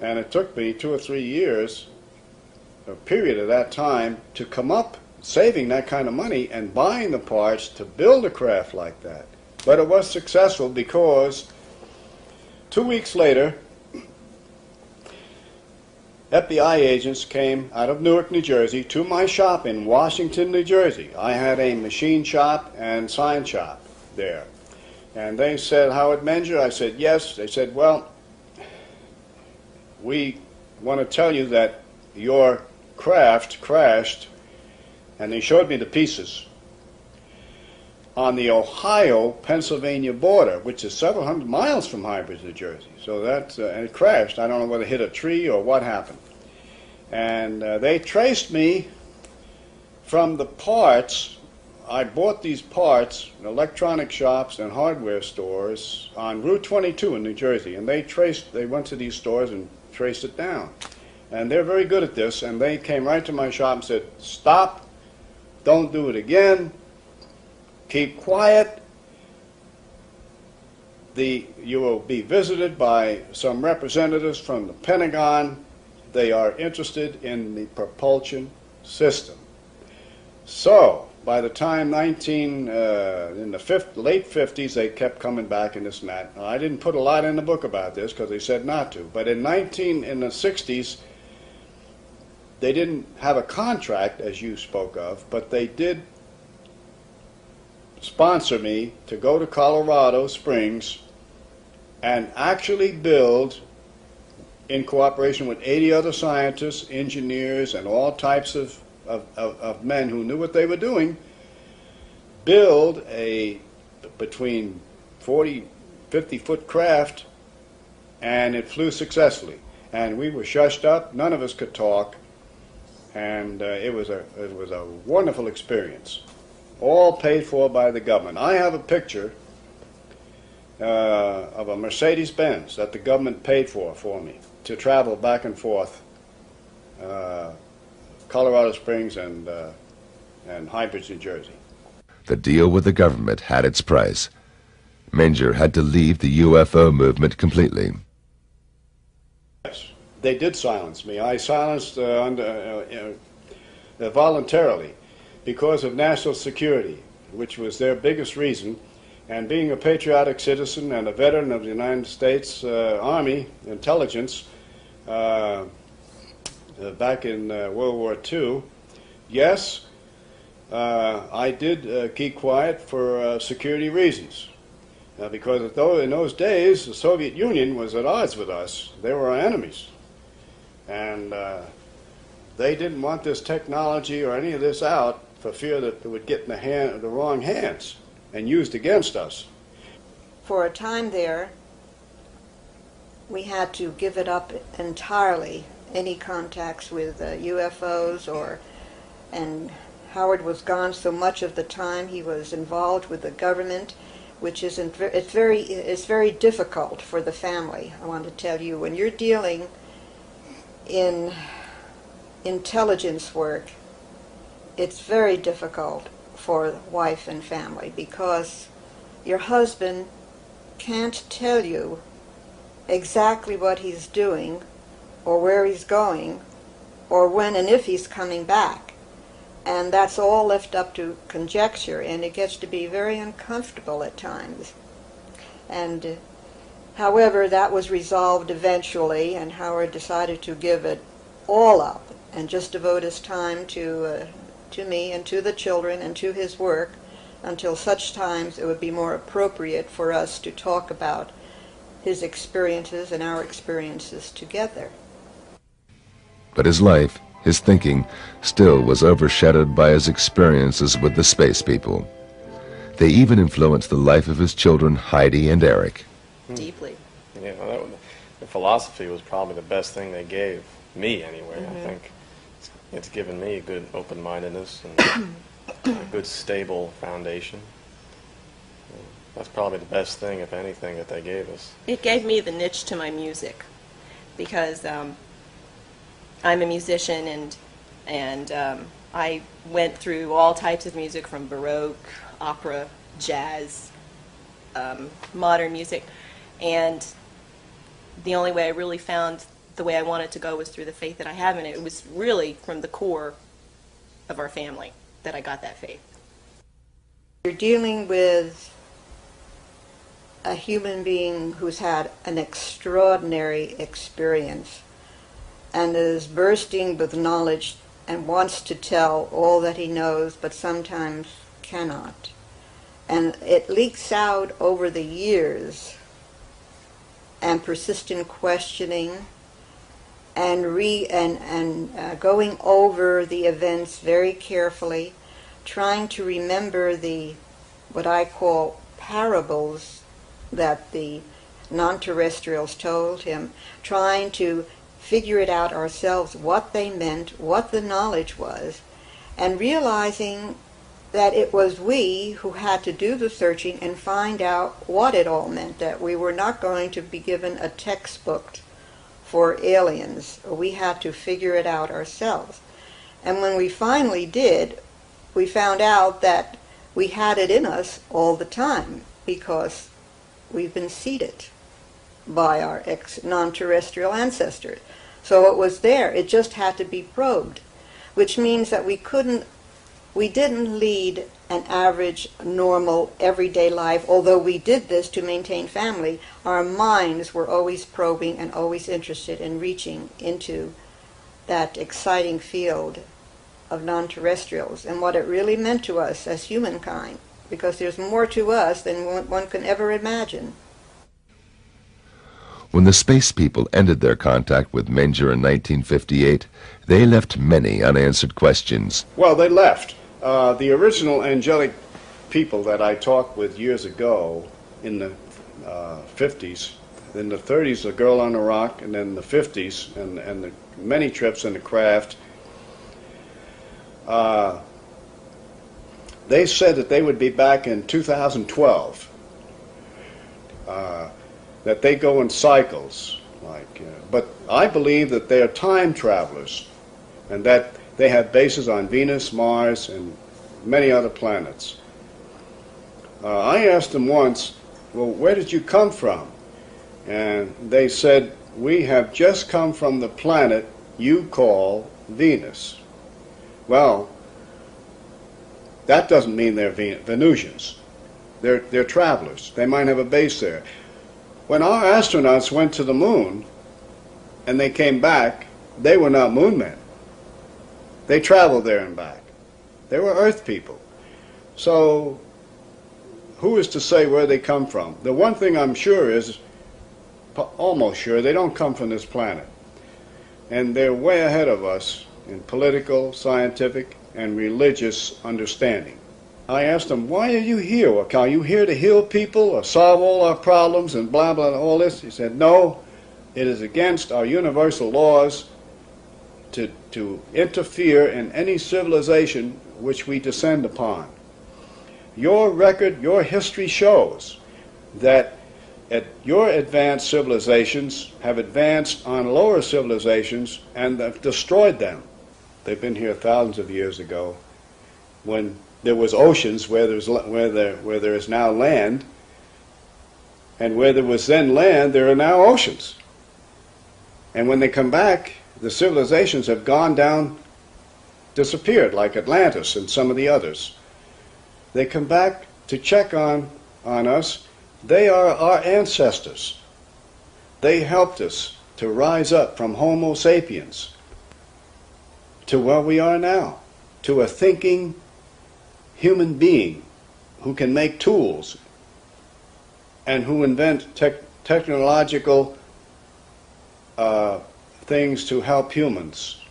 And it took me 2 or 3 years, a period of that time, to come up saving that kind of money and buying the parts to build a craft like that. But it was successful because 2 weeks later, FBI agents came out of Newark, New Jersey, to my shop in Washington, New Jersey. I had a machine shop and sign shop there. And they said, Howard Menger? I said, yes. They said, well, we want to tell you that your craft crashed, and they showed me the pieces, on the Ohio-Pennsylvania border, which is several hundred miles from Hybrids, New Jersey. So that's, and it crashed. I don't know whether it hit a tree or what happened. And they traced me from the parts. I bought these parts in electronic shops and hardware stores on Route 22 in New Jersey, and they went to these stores and traced it down. And they're very good at this, and they came right to my shop and said, stop, don't do it again, keep quiet. You will be visited by some representatives from the Pentagon. They are interested in the propulsion system. So, by the time in the late 50s, they kept coming back in this and that. Now, I didn't put a lot in the book about this because they said not to. But in the 60s, they didn't have a contract, as you spoke of, but they did sponsor me to go to Colorado Springs and actually build, in cooperation with 80 other scientists, engineers, and all types of men who knew what they were doing, build a between 40, 50-foot craft and it flew successfully. And we were shushed up, none of us could talk, and it was a wonderful experience, all paid for by the government. I have a picture of a Mercedes-Benz that the government paid for me to travel back and forth, Colorado Springs and High Bridge, New Jersey. The deal with the government had its price. Menger had to leave the UFO movement completely. Yes, they did silence me. I silenced voluntarily because of national security, which was their biggest reason. And being a patriotic citizen and a veteran of the United States Army intelligence back in World War II, yes, I did keep quiet for security reasons. Because in those days, the Soviet Union was at odds with us. They were our enemies. And they didn't want this technology or any of this out for fear that it would get in the wrong hands and used against us. For a time there, we had to give it up entirely, any contacts with UFOs and Howard was gone so much of the time. He was involved with the government, which isn't it's very difficult for the family. I want to tell you, when you're dealing in intelligence work, it's very difficult for wife and family because your husband can't tell you exactly what he's doing or where he's going or when and if he's coming back. And that's all left up to conjecture, and it gets to be very uncomfortable at times. And however, that was resolved eventually, and Howard decided to give it all up and just devote his time to me and to the children and to his work until such times it would be more appropriate for us to talk about his experiences and our experiences together. But his life, his thinking, still was overshadowed by his experiences with the space people. They even influenced the life of his children, Heidi and Eric. Deeply. Yeah, the philosophy was probably the best thing they gave me anyway. I think it's given me a good open-mindedness and a good stable foundation. That's probably the best thing, if anything, that they gave us. It gave me the niche to my music because I'm a musician and I went through all types of music from Baroque, opera, jazz, modern music, and the only way I really found the way I wanted to go was through the faith that I have in it. It was really from the core of our family that I got that faith. You're dealing with a human being who's had an extraordinary experience and is bursting with knowledge and wants to tell all that he knows, but sometimes cannot. And it leaks out over the years, and persistent questioning and going over the events very carefully, trying to remember what I call parables that the non-terrestrials told him, trying to figure it out ourselves, what they meant, what the knowledge was, and realizing that it was we who had to do the searching and find out what it all meant, that we were not going to be given a textbook for aliens. We had to figure it out ourselves. And when we finally did, we found out that we had it in us all the time because we've been seeded by our non-terrestrial ancestors. So it was there. It just had to be probed, which means that we didn't lead an average, normal, everyday life. Although we did this to maintain family, our minds were always probing and always interested in reaching into that exciting field of non-terrestrials and what it really meant to us as humankind, because there's more to us than one can ever imagine. When the space people ended their contact with Menger in 1958, they left many unanswered questions. Well, they left. The original angelic people that I talked with years ago in the 50s, in the 30s, The Girl on the Rock, and then the 50s, and the many trips in the craft. They said that they would be back in 2012. That they go in cycles, but I believe that they are time travelers, and that they have bases on Venus, Mars, and many other planets. I asked them once, well, where did you come from? And they said, we have just come from the planet you call Venus. Well, that doesn't mean they're Venusians. They're travelers. They might have a base there. When our astronauts went to the moon and they came back, they were not moon men. They traveled there and back. They were Earth people. So who is to say where they come from? The one thing I'm sure is, almost sure, they don't come from this planet. And they're way ahead of us in political, scientific, and religious understanding. I asked them, why are you here? Well, are you here to heal people or solve all our problems and blah, blah, all this? He said, no, it is against our universal laws to interfere in any civilization which we descend upon. Your record, your history shows that your advanced civilizations have advanced on lower civilizations and have destroyed them. They've been here thousands of years ago when there was oceans where there is now land, and where there was then land, there are now oceans. And when they come back, the civilizations have gone down, disappeared, like Atlantis and some of the others. They come back to check on us. They are our ancestors. They helped us to rise up from Homo sapiens to where we are now, to a thinking human being who can make tools and who invent technological things to help humans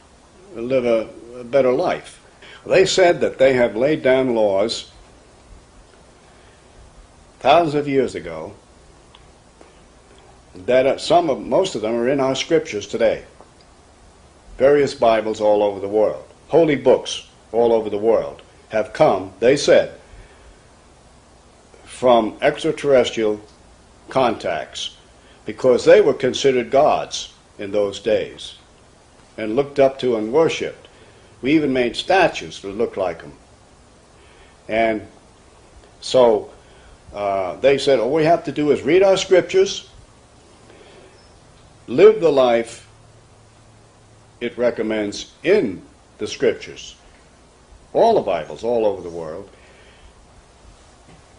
live a better life. They said that they have laid down laws thousands of years ago that most of them are in our scriptures today. Various Bibles all over the world, holy books all over the world have come, they said, from extraterrestrial contacts, because they were considered gods in those days and looked up to and worshipped. We even made statues that looked like them. And so they said, all we have to do is read our scriptures, live the life it recommends in the scriptures. All the Bibles all over the world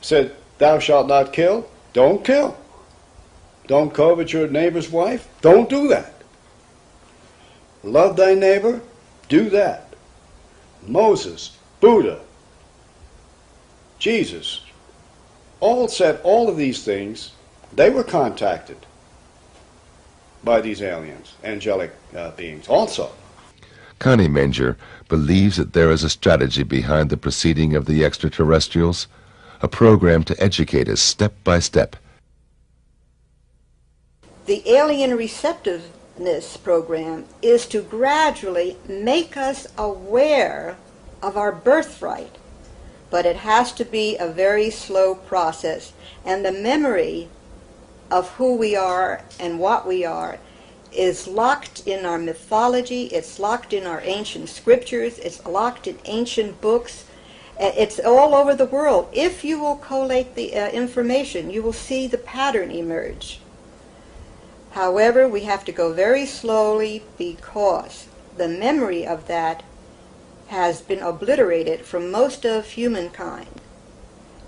said, thou shalt not kill, don't kill. Don't covet your neighbor's wife, don't do that. Love thy neighbor, do that. Moses, Buddha, Jesus, all said all of these things. They were contacted by these aliens, angelic beings also. Connie Manger believes that there is a strategy behind the proceeding of the extraterrestrials, a program to educate us step by step. The alien receptiveness program is to gradually make us aware of our birthright, but it has to be a very slow process, and the memory of who we are and what we are is locked in our mythology, it's locked in our ancient scriptures, it's locked in ancient books, it's all over the world. If you will collate the information, you will see the pattern emerge. However, we have to go very slowly because the memory of that has been obliterated from most of humankind.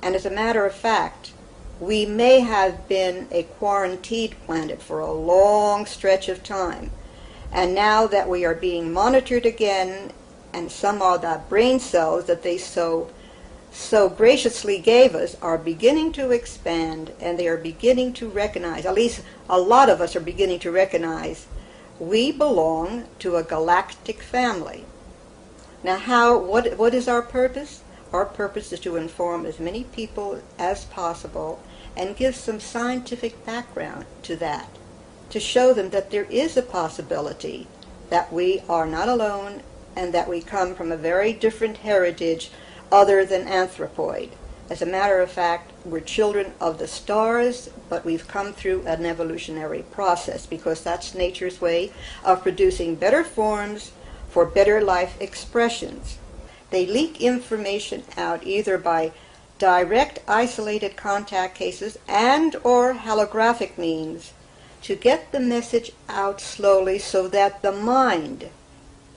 And as a matter of fact, we may have been a quarantined planet for a long stretch of time. And now that we are being monitored again, and some of the brain cells that they so graciously gave us are beginning to expand, and they are beginning to recognize, at least a lot of us are beginning to recognize, we belong to a galactic family. Now what is our purpose? our purpose is to inform as many people as possible and give some scientific background to that, to show them that there is a possibility that we are not alone and that we come from a very different heritage other than anthropoid. As a matter of fact, we're children of the stars, but we've come through an evolutionary process because that's nature's way of producing better forms for better life expressions. They leak information out either by direct isolated contact cases and or holographic means to get the message out slowly so that the mind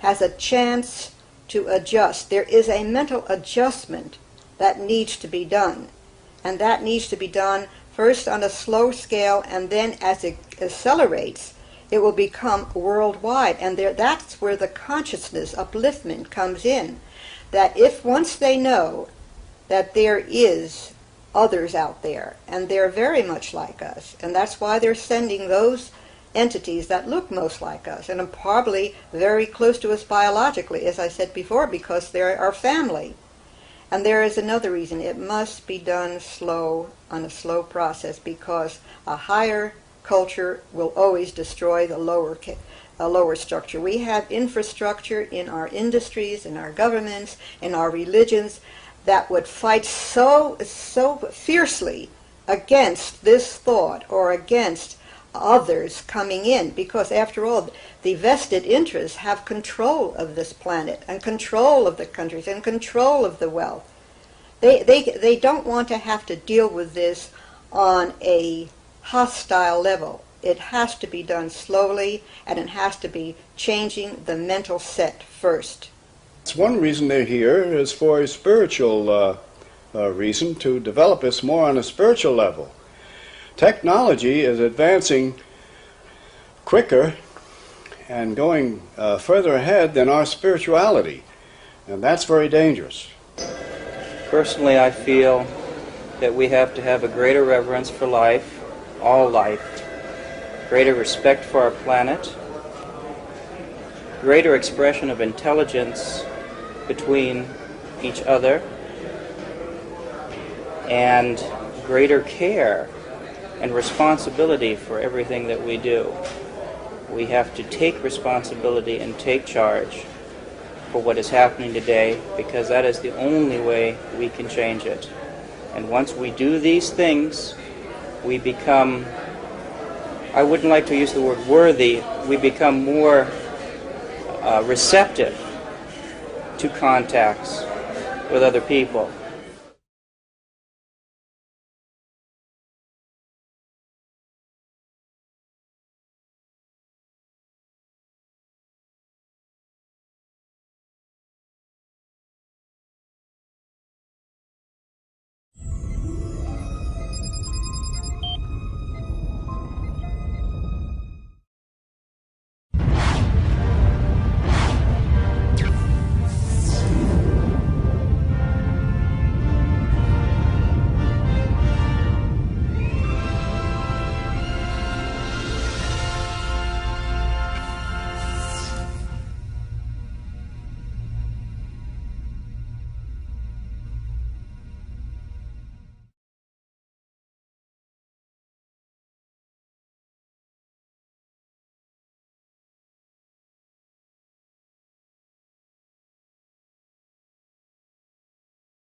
has a chance to adjust. There is a mental adjustment that needs to be done, and that needs to be done first on a slow scale, and then as it accelerates, it will become worldwide. And that's where the consciousness upliftment comes in, that if once they know that there is others out there, and they're very much like us, and that's why they're sending those entities that look most like us and are probably very close to us biologically, as I said before, because they're our family. And there is another reason. It must be done slow, on a slow process, because a higher culture will always destroy the lower structure. We have infrastructure in our industries, in our governments, in our religions that would fight so fiercely against this thought or against others coming in, because after all, the vested interests have control of this planet and control of the countries and control of the wealth. They don't want to have to deal with this on a hostile level. It has to be done slowly, and it has to be changing the mental set first. It's one reason they're here is for a spiritual reason, to develop us more on a spiritual level. Technology is advancing quicker and going further ahead than our spirituality, and that's very dangerous. Personally, I feel that we have to have a greater reverence for life, all life, greater respect for our planet, greater expression of intelligence between each other, and greater care and responsibility for everything that we do. We have to take responsibility and take charge for what is happening today, because that is the only way we can change it. And once we do these things, we become, I wouldn't like to use the word worthy, we become more receptive to contacts with other people.